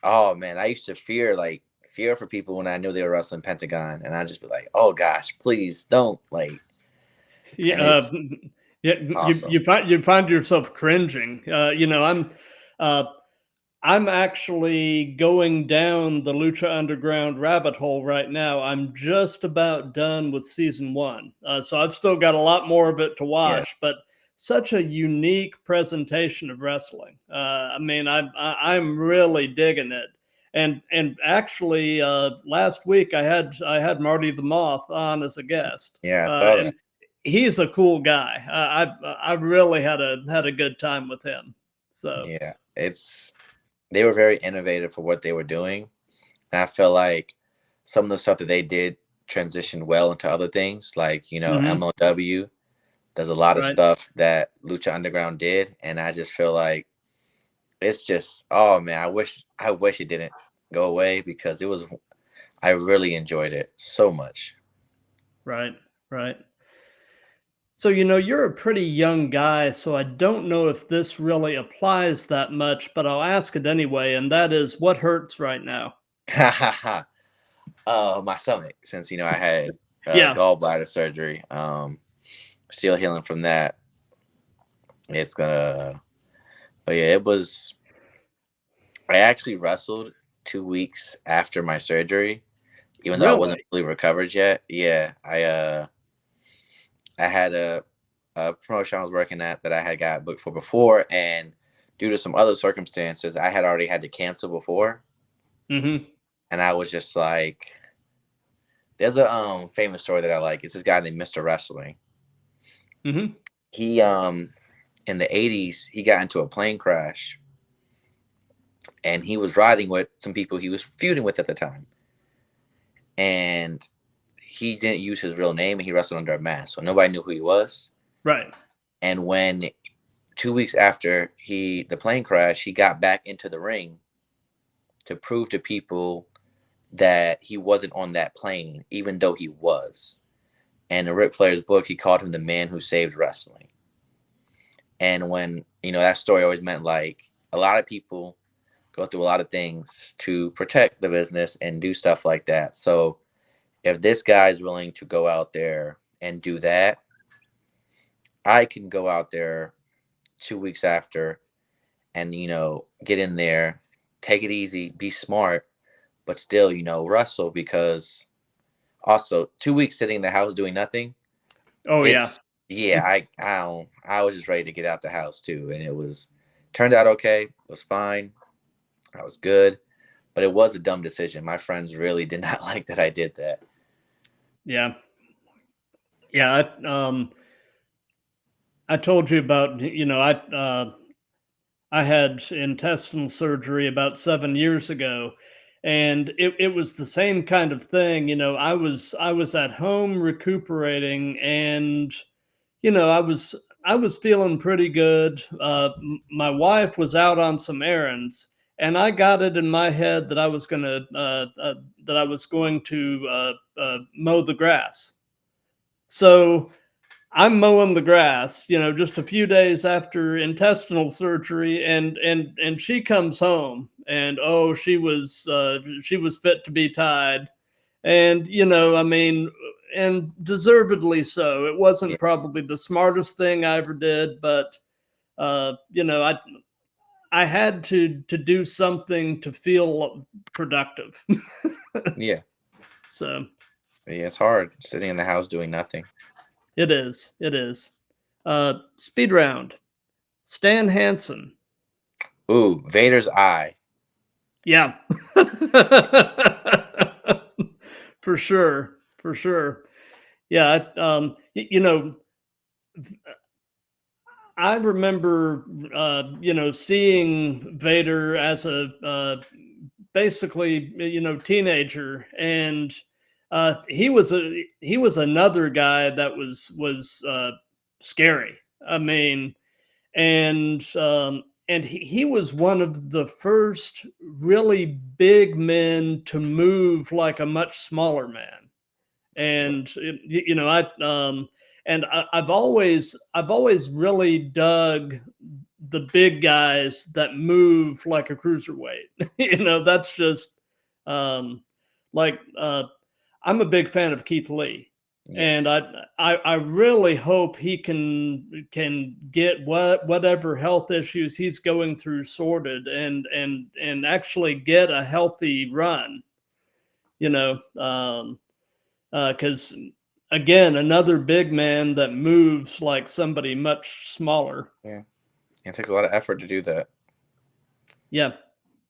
Oh man, I used to fear for people when I knew they were wrestling Pentagon, and I'd just be like, oh gosh, please don't Yeah. Awesome. You find yourself cringing. I'm actually going down the Lucha Underground rabbit hole right now. I'm just about done with season 1. So I've still got a lot more of it to watch, but such a unique presentation of wrestling. I mean, I'm really digging it. And actually, last week I had Marty the Moth on as a guest. Yeah, I saw that. He's a cool guy. I really had a good time with him. So yeah, it's they were very innovative for what they were doing. And I feel like some of the stuff that they did transitioned well into other things, like, Mm-hmm. MLW does a lot of Right. stuff that Lucha Underground did. And I just feel like it's just, oh man, I wish it didn't go away because I really enjoyed it so much. Right. Right. So, you're a pretty young guy, so I don't know if this really applies that much, but I'll ask it anyway. And that is, what hurts right now? My stomach, since I had Yeah. gallbladder surgery. Still healing from that. It's gonna, but yeah, it was. I actually wrestled 2 weeks after my surgery, even though I wasn't Really? fully recovered yet. Yeah, I had a promotion I was working at that I had got booked for before, and due to some other circumstances, I had already had to cancel before, Mm-hmm. and I was just like, there's a famous story that I like. It's this guy named Mr. Wrestling. Mm-hmm. He in the 80s he got into a plane crash, and he was riding with some people he was feuding with at the time, and he didn't use his real name and he wrestled under a mask, so nobody knew who he was. Right. And when 2 weeks after the plane crash, he got back into the ring to prove to people that he wasn't on that plane, even though he was. And in Ric Flair's book, he called him the man who saved wrestling. And when that story always meant like a lot of people go through a lot of things to protect the business and do stuff like that. So if this guy's willing to go out there and do that, I can go out there 2 weeks after and get in there, take it easy, be smart, but still wrestle, because also 2 weeks sitting in the house doing nothing, Oh, yeah. it's yeah, I was just ready to get out the house too, and turned out okay. It was fine. I was good, but it was a dumb decision. My friends really did not like that I did that. Yeah. Yeah. I told you about, I had intestinal surgery about 7 years ago, and it was the same kind of thing. I was at home recuperating, and I was feeling pretty good. My wife was out on some errands, and I got it in my head that I was going to mow the grass. So I'm mowing the grass, just a few days after intestinal surgery, and she comes home, and oh, she was fit to be tied, and I mean, and deservedly so. It Yeah, wasn't probably the smartest thing I ever did, but I had to do something to feel productive. yeah, So yeah. It's hard sitting in the house doing nothing. it is. It is. Speed round. Stan Hansen. Ooh, Vader's eye. Yeah. For sure. For sure. Yeah. I remember, seeing Vader as a basically, teenager, and he was another guy that was scary. I mean, and he was one of the first really big men to move like a much smaller man. And I've always really dug the big guys that move like a cruiserweight. That's just um like I'm a big fan of Keith Lee, and Yes. I really hope he can get whatever health issues he's going through sorted, and actually get a healthy run. You know, because again, another big man that moves like somebody much smaller. Yeah. It takes a lot of effort to do that. Yeah,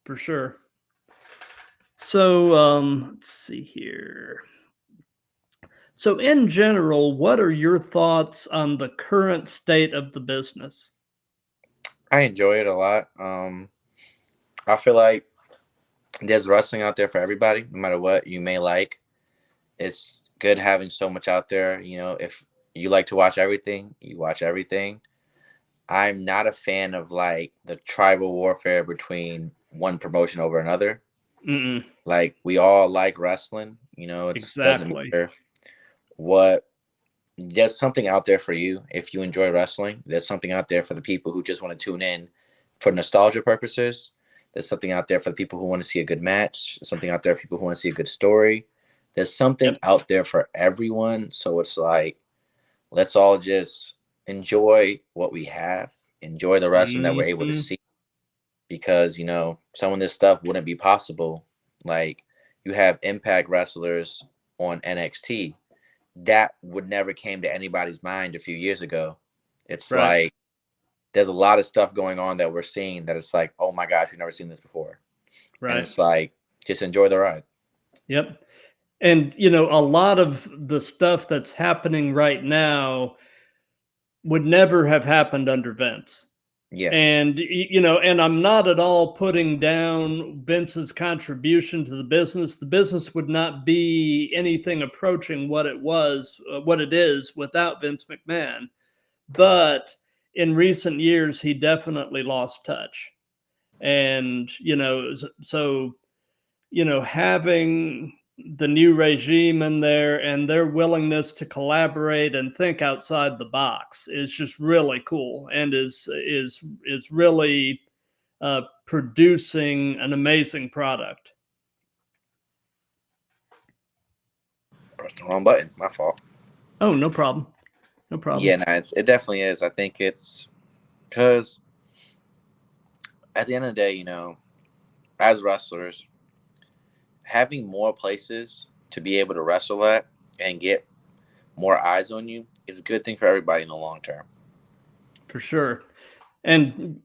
for sure. So let's see here. So in general, what are your thoughts on the current state of the business? I enjoy it a lot. I feel like there's wrestling out there for everybody, no matter what you may like. It's good having so much out there. If you like to watch everything, you watch everything. I'm not a fan of like the tribal warfare between one promotion over another. Mm-mm. Like we all like wrestling, it doesn't Exactly. matter what. There's something out there for you if you enjoy wrestling. There's something out there for the people who just want to tune in for nostalgia purposes. There's something out there for the people who want to see a good match. Something out there for people who want to see a good story. There's something Yep. out there for everyone. So it's like, let's all just enjoy what we have, enjoy the wrestling that we're able to Mm-hmm. see, because some of this stuff wouldn't be possible. Like you have Impact wrestlers on NXT that would never came to anybody's mind a few years ago. It's Right. like there's a lot of stuff going on that we're seeing that it's like, oh my gosh, we've never seen this before. And Right. it's like, just enjoy the ride. Yep. And a lot of the stuff that's happening right now would never have happened under Vince. Yeah. And and I'm not at all putting down Vince's contribution to the business. The business would not be anything approaching what it is without Vince McMahon. But in recent years, he definitely lost touch. And so having the new regime in there and their willingness to collaborate and think outside the box is just really cool, and is really producing an amazing product. Pressed the wrong button. My fault. Oh, no problem. No Yeah, problem. no, it definitely is. I think it's because at the end of the day, as wrestlers, having more places to be able to wrestle at and get more eyes on you is a good thing for everybody in the long term. For sure. And,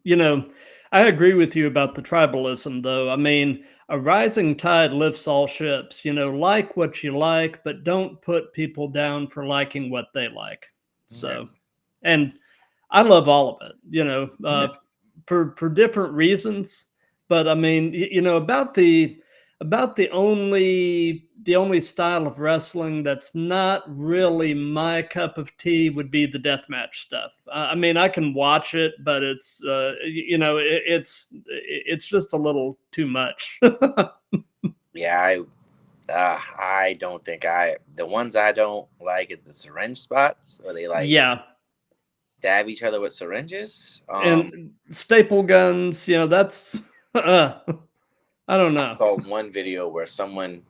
I agree with you about the tribalism, though. I mean, a rising tide lifts all ships. Like what you like, but don't put people down for liking what they like. Yeah. So, and I love all of it, Yeah. for different reasons. But I mean, about the only style of wrestling that's not really my cup of tea would be the deathmatch stuff. I mean, I can watch it, but it's just a little too much. Yeah, I don't think the ones I don't like is the syringe spots where they like Yeah, stab each other with syringes. and staple guns, that's I don't know. Saw one video where someone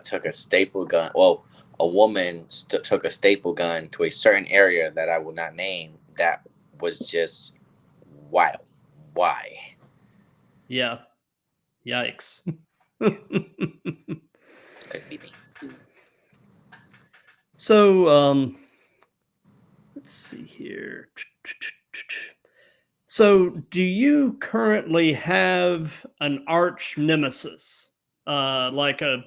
took a staple gun. Well, a woman took a staple gun to a certain area that I will not name. That was just wild. Why? Yeah. Yikes. Couldn't be me. So, let's see here. So, do you currently have an arch nemesis, like a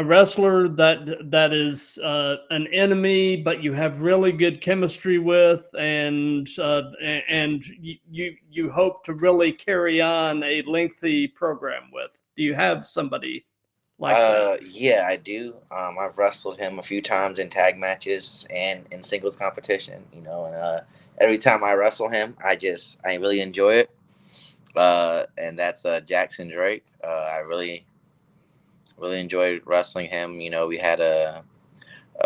wrestler that is an enemy, but you have really good chemistry with, and you hope to really carry on a lengthy program with? Do you have somebody like that? Yeah, I do. I've wrestled him a few times in tag matches and in singles competition. And every time I wrestle him, I really enjoy it. And that's Jackson Drake. I really enjoyed wrestling him. We had a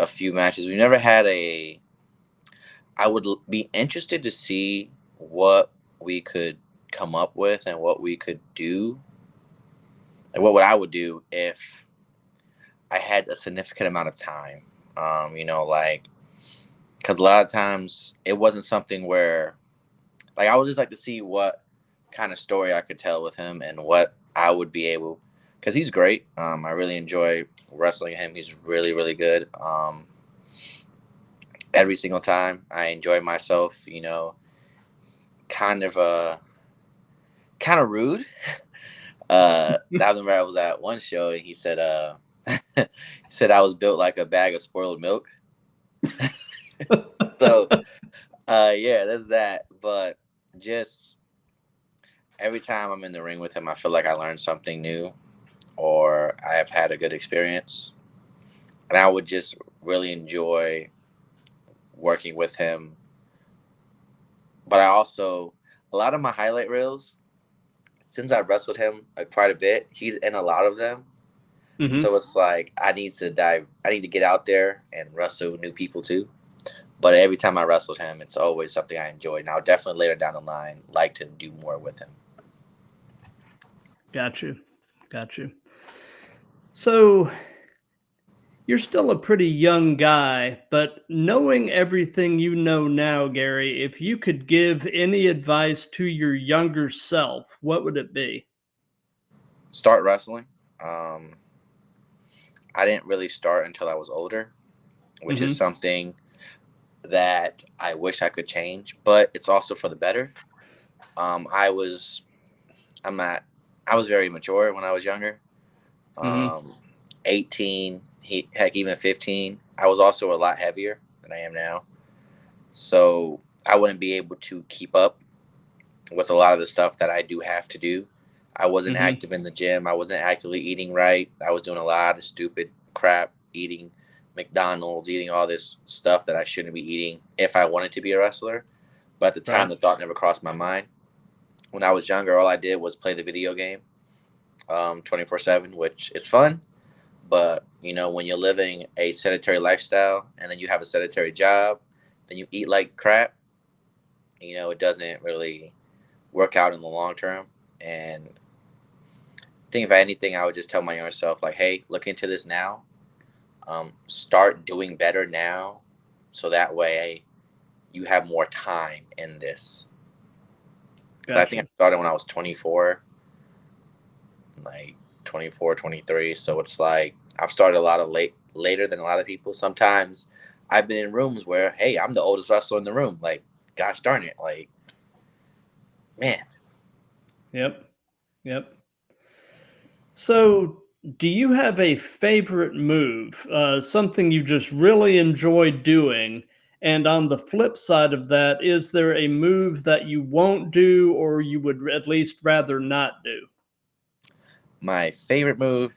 few matches. We never had a. I would be interested to see what we could come up with and what we could do. Like what I would do if I had a significant amount of time. Like because a lot of times it wasn't something where, like, I would just like to see what kind of story I could tell with him and what I would be able, because he's great. I really enjoy wrestling him. He's really, really good. Every single time I enjoy myself, kind of kind of rude. I remember I was at one show and he said he said I was built like a bag of spoiled milk. So yeah, there's that. But just every time I'm in the ring with him, I feel like I learned something new or I have had a good experience. And I would just really enjoy working with him. But I also, a lot of my highlight reels, since I've wrestled him quite a bit, he's in a lot of them. Mm-hmm. So it's like I need to get out there and wrestle new people too. But every time I wrestled him, it's always something I enjoy. And I'll definitely later down the line like to do more with him. Got you. Got you. So you're still a pretty young guy, but knowing everything you know now, Gary, if you could give any advice to your younger self, what would it be? Start wrestling. Um, I didn't really start until I was older, which is Mm-hmm. something that I wish I could change, but it's also for the better. Um, I was I'm not I was very mature when I was younger. Mm-hmm. Um, 18, heck even 15. I was also a lot heavier than I am now, so I wouldn't be able to keep up with a lot of the stuff that I do have to do. I wasn't Mm-hmm. active in the gym. I wasn't actively eating right. I was doing a lot of stupid crap, eating McDonald's, eating all this stuff that I shouldn't be eating if I wanted to be a wrestler. But at the time, Right. the thought never crossed my mind. When I was younger, all I did was play the video game 24/7, which is fun. But, when you're living a sedentary lifestyle and then you have a sedentary job, then you eat like crap, it doesn't really work out in the long term. And I think if anything, I would just tell my younger self, like, hey, look into this now. Start doing better now, so that way you have more time in this. Because I think I Gotcha. started when I was 24, like 24, 23. So it's like I've started a lot of later than a lot of people. Sometimes I've been in rooms where, hey, I'm the oldest wrestler in the room. Like, gosh darn it, like, man. Yep. Yep. So, do you have a favorite move, something you just really enjoy doing? And on the flip side of that, is there a move that you won't do or you would at least rather not do? My favorite move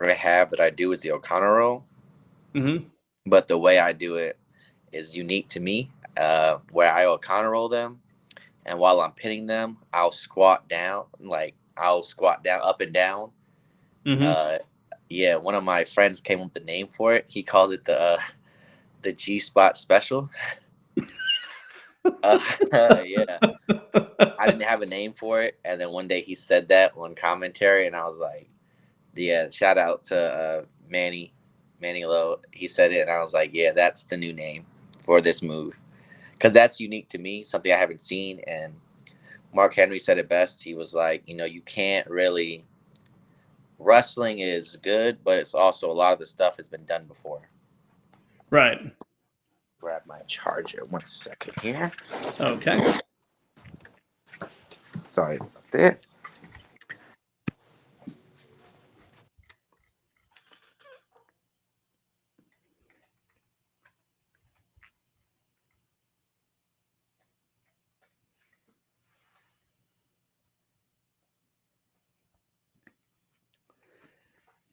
I have that I do is the O'Connor roll, Hmm. but the way I do it is unique to me. Where I O'Connor roll them, and while I'm pinning them, I'll squat down, up and down. Hmm. Uh, yeah, one of my friends came up with the name for it. He calls it the G spot special. Uh, yeah, I didn't have a name for it, and then one day he said that on commentary, and I was like, yeah, shout out to Manny Lowe. He said it, and I was like, yeah, that's the new name for this move because that's unique to me, something I haven't seen. And Mark Henry said it best. He was like, you can't really. Wrestling is good, but it's also a lot of the stuff has been done before. Right. Grab my charger. 1 second here. Okay. Sorry about that.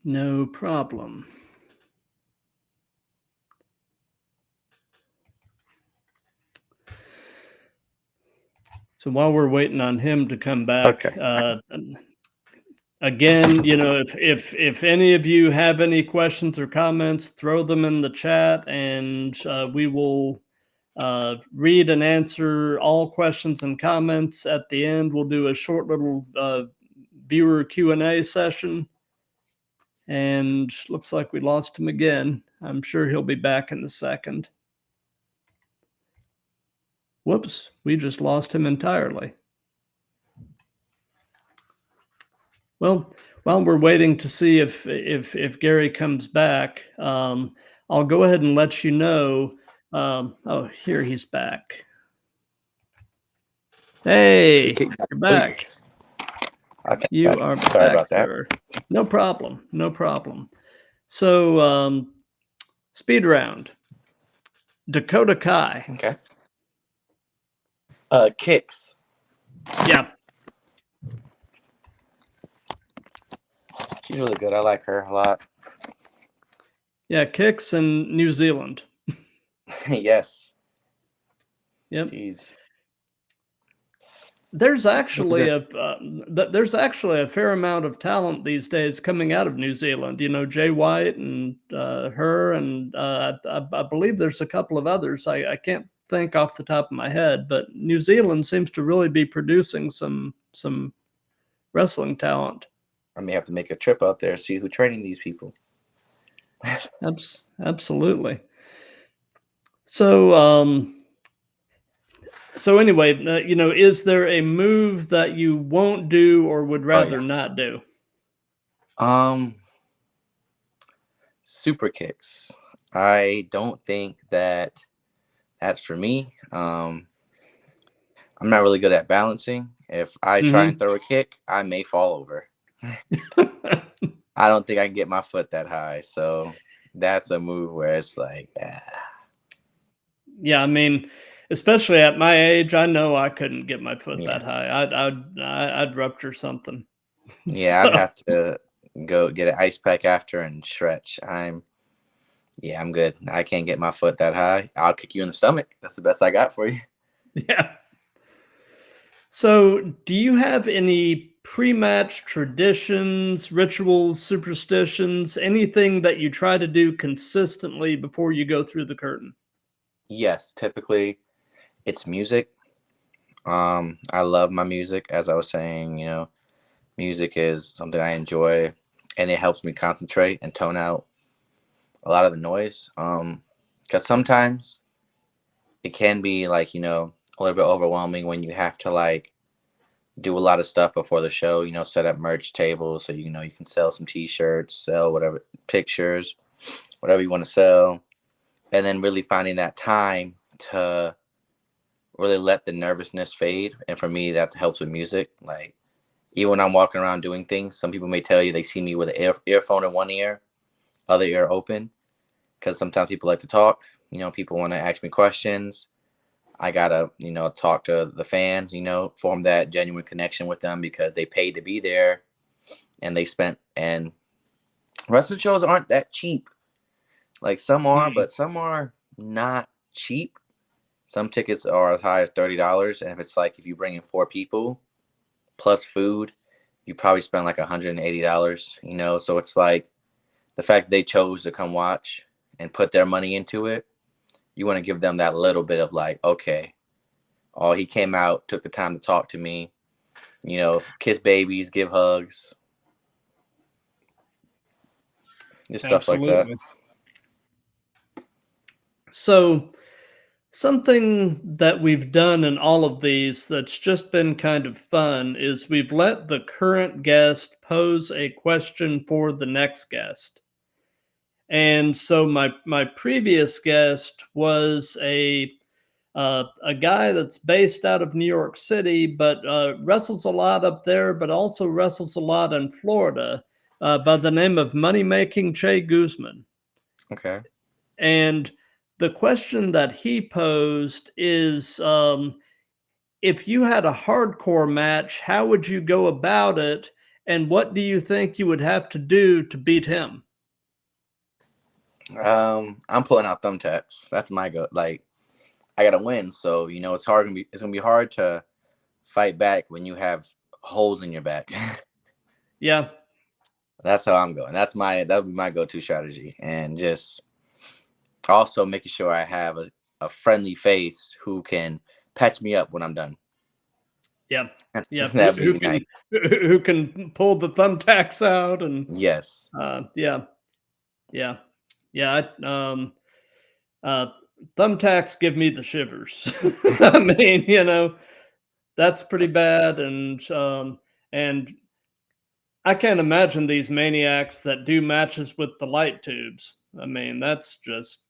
No problem. So while we're waiting on him to come back, Okay. again, if any of you have any questions or comments, throw them in the chat, and we will read and answer all questions and comments at the end. We'll do a short little viewer Q&A session. And looks like we lost him again. I'm sure he'll be back in a second. Whoops, we just lost him entirely. Well, while we're waiting to see if Gary comes back, I'll go ahead and let you know. Oh, here he's back. Hey, you're back. Okay. You are Sorry back, about that. sir. No problem. No problem. So, speed round. Dakota Kai. Okay. Kicks. Yeah. She's really good. I like her a lot. Yeah, Kicks in New Zealand. Yes. Yep. She's There's really actually good. there's actually a fair amount of talent these days coming out of New Zealand. You know, Jay White and her, and I believe there's a couple of others. I can't think off the top of my head, but New Zealand seems to really be producing some wrestling talent. I may have to make a trip out there, see who's training these people. Absolutely. So so anyway, you know, is there a move that you won't do or would Oh rather yes. not do? Um, super kicks. I don't think that's for me. I'm not really good at balancing. If I try and Hmm. throw a kick, I may fall over. I don't think I can get my foot that high. So that's a move where it's like, Yeah, I mean, especially at my age, I know I couldn't get my foot yeah, that high. I'd rupture something. yeah, I'd So have to go get an ice pack after and stretch. Yeah, I'm good. I can't get my foot that high. I'll kick you in the stomach. That's the best I got for you. yeah. So do you have any pre-match traditions, rituals, superstitions, anything that you try to do consistently before you go through the curtain? Yes, typically it's music. I love my music. As I was saying, music is something I enjoy, and it helps me concentrate and tone out a lot of the noise. Because sometimes it can be like a little bit overwhelming when you have to like do a lot of stuff before the show. Set up merch tables so you can sell some T-shirts, sell whatever pictures, whatever you want to sell, and then really finding that time to really let the nervousness fade. And for me, that helps with music. Like even when I'm walking around doing things, some people may tell you they see me with an earphone in one ear, other ear open, because sometimes people like to talk. People want to ask me questions. I gotta, talk to the fans, form that genuine connection with them because they paid to be there and they spent. And wrestling shows aren't that cheap. Like some are, Mm, but some are not cheap. Some tickets are as high as $30, and if you bring in 4 people plus food, you probably spend like $180. So it's like the fact they chose to come watch and put their money into it. You want to give them that little bit of like, okay, oh, he came out, took the time to talk to me, kiss babies, give hugs, just stuff like that. absolutely. So something that we've done in all of these that's just been kind of fun is we've let the current guest pose a question for the next guest. And so my previous guest was a guy that's based out of New York City, but wrestles a lot up there, but also wrestles a lot in Florida, by the name of Money Making Che Guzman. Okay. And the question that he posed is, if you had a hardcore match, how would you go about it? And what do you think you would have to do to beat him? I'm pulling out thumbtacks. That's my go. Like I gotta win, so it's gonna be hard to fight back when you have holes in your back. Yeah, That's how I'm going. That would be my go-to strategy, and just also making sure I have a friendly face who can patch me up when I'm done. yeah, yeah. That'd be nice. Who can pull the thumbtacks out and Yes. yeah, yeah, yeah. Uh, Thumbtacks give me the shivers. I mean, that's pretty bad, and I can't imagine these maniacs that do matches with the light tubes. I mean, that's just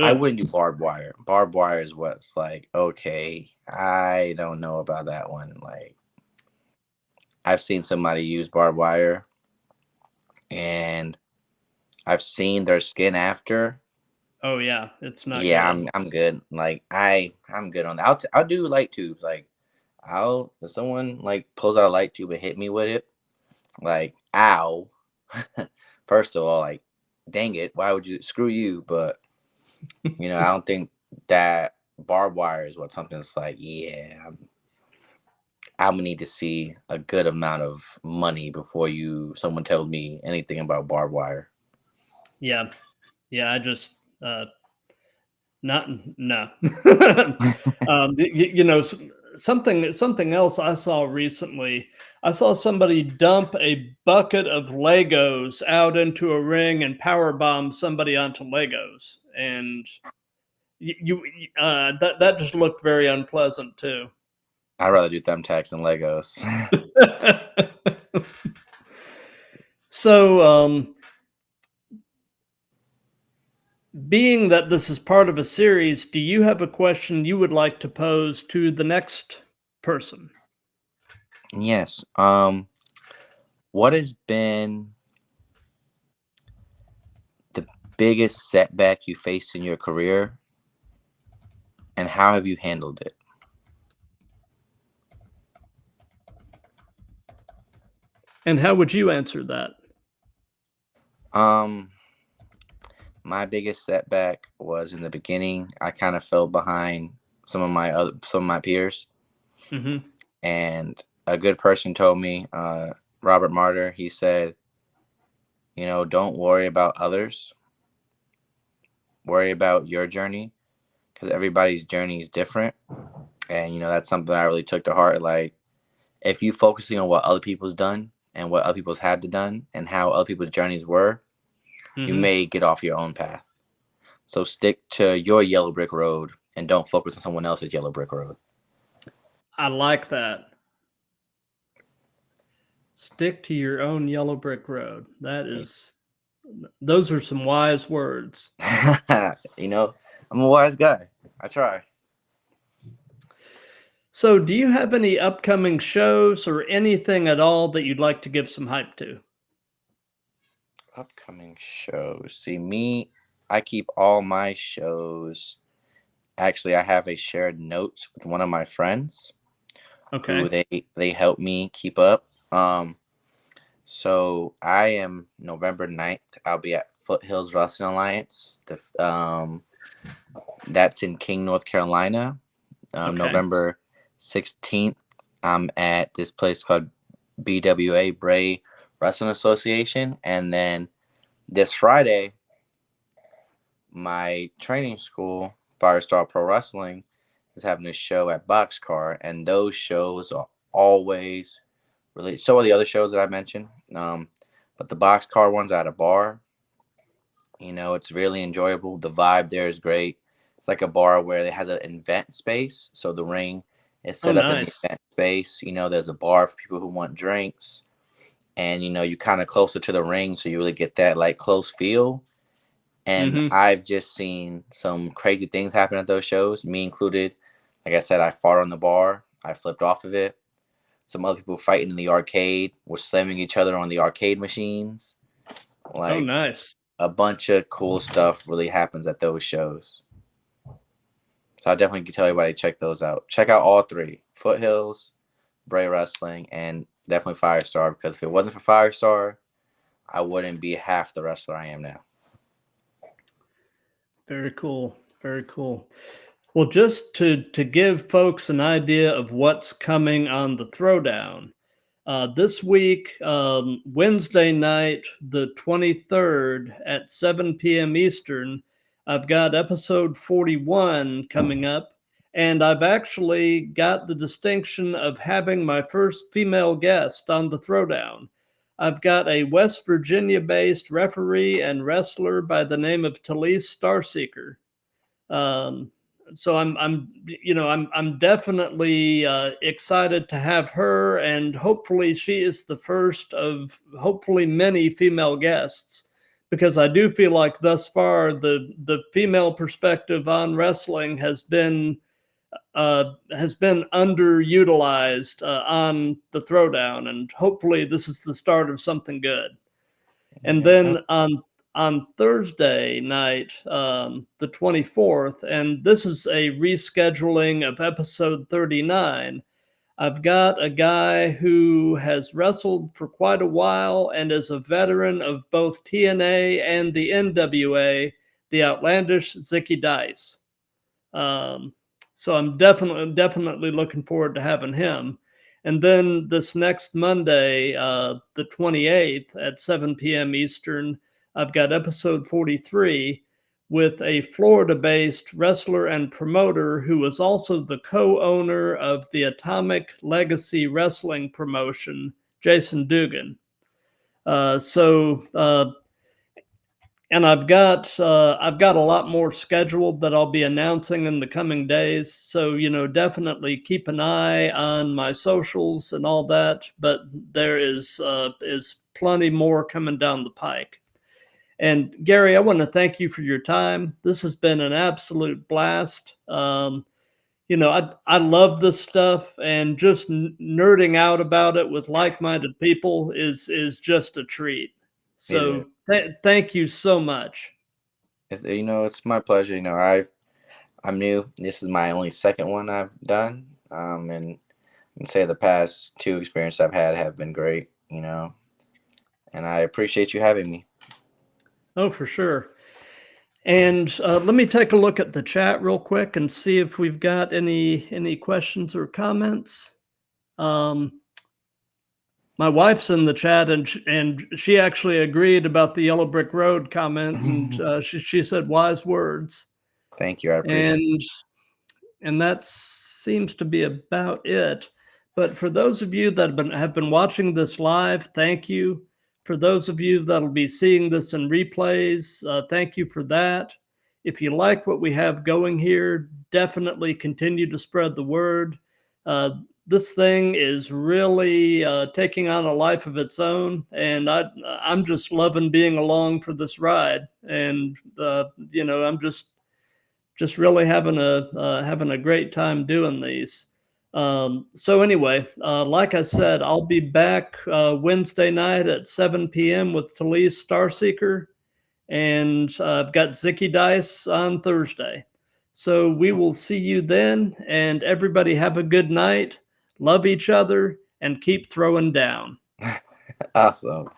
I ugh. wouldn't do barbed wire. Barbed wire is what's like, okay, I don't know about that one. Like, I've seen somebody use barbed wire and I've seen their skin after. Oh yeah, it's not Yeah, good. I'm good. Like, I'm good on that. I'll do light tubes. Like, if someone like pulls out a light tube and hit me with it, like, ow. first of all, like, dang it, why would you screw you? But I don't think that barbed wire is what something that's like, yeah, I'm gonna need to see a good amount of money before someone tells me anything about barbed wire. Yeah. Yeah. I just, not, no. Something else I saw recently. I saw somebody dump a bucket of Legos out into a ring and power bomb somebody onto Legos, and that just looked very unpleasant too. I'd rather do thumbtacks than Legos. So, being that this is part of a series, do you have a question you would like to pose to the next person? Yes. What has been the biggest setback you faced in your career, and how have you handled it? And how would you answer that? Um, my biggest setback was in the beginning. I kind of fell behind some of my peers, Mm-hmm. and a good person told me, Robert Martyr. He said, don't worry about others. Worry about your journey, because everybody's journey is different. And that's something I really took to heart. Like, if you focusing on what other people's done and what other people's had to done and how other people's journeys were, you Mm-hmm. may get off your own path. So stick to your yellow brick road and don't focus on someone else's yellow brick road. I like that. Stick to your own yellow brick road. Those are some wise words. I'm a wise guy. I try. So, do you have any upcoming shows or anything at all that you'd like to give some hype to? Upcoming shows. See, I keep all my shows. Actually, I have a shared notes with one of my friends who Okay. they help me keep up. So I am November 9th. I'll be at Foothills Wrestling Alliance. That's in King, North Carolina. Okay. November 16th, I'm at this place called BWA, Bray Wrestling Association. And then this Friday, my training school, Firestar Pro Wrestling, is having a show at Boxcar. And those shows are always really, so are the other shows that I mentioned. But the Boxcar one's at a bar. It's really enjoyable. The vibe there is great. It's like a bar where it has an event space. So the ring is Oh, set up in the nice. event space. There's a bar for people who want drinks. And, you kind of closer to the ring. So you really get that like close feel. And Mm-hmm. I've just seen some crazy things happen at those shows, me included. Like I said, I fought on the bar. I flipped off of it. Some other people fighting in the arcade were slamming each other on the arcade machines. Oh, Like, nice. a bunch of cool stuff really happens at those shows. So I definitely can tell everybody to check those out. Check out all three: Foothills, Bray Wrestling, and definitely Firestar. Because if it wasn't for Firestar, I wouldn't be half the wrestler I am now. Very cool. Very cool. Well, just to give folks an idea of what's coming on the Throwdown, this week, Wednesday night, the 23rd at 7 p.m. Eastern, I've got episode 41 coming up. And I've actually got the distinction of having my first female guest on the Throwdown. I've got a West Virginia based referee and wrestler by the name of Talise Starseeker. Um, so I'm definitely excited to have her, and hopefully she is the first of hopefully many female guests, because I do feel like thus far the female perspective on wrestling has been underutilized on the Throwdown, and hopefully this is the start of something good. And Yeah. then on Thursday night, the 24th, and this is a rescheduling of episode 39. I've got a guy who has wrestled for quite a while and is a veteran of both TNA and the NWA, the outlandish Zicky Dice. So I'm definitely looking forward to having him. And then this next Monday, the 28th at 7 p.m. Eastern, I've got episode 43 with a Florida-based wrestler and promoter who is also the co-owner of the Atomic Legacy Wrestling promotion, Jason Dugan. And I've got a lot more scheduled that I'll be announcing in the coming days. So, definitely keep an eye on my socials and all that. But there is plenty more coming down the pike. And Gary, I want to thank you for your time. This has been an absolute blast. I love this stuff, and just nerding out about it with like-minded people is just a treat. So thank you so much. It's my pleasure. I'm new. This is my only second one I've done, and say the past two experiences I've had have been great. And I appreciate you having me. Oh, for sure. And let me take a look at the chat real quick and see if we've got any questions or comments. My wife's in the chat, and she actually agreed about the Yellow Brick Road comment, and she said wise words. Thank you. I appreciate it. And that seems to be about it. But for those of you that have been watching this live, thank you. For those of you that'll be seeing this in replays, thank you for that. If you like what we have going here, definitely continue to spread the word. This thing is really taking on a life of its own, and I'm just loving being along for this ride. And I'm just really having a great time doing these. So anyway, like I said, I'll be back Wednesday night at 7 p.m. with Felice Starseeker, and I've got Zicky Dice on Thursday. So we will see you then, and everybody have a good night, love each other, and keep throwing down. Awesome.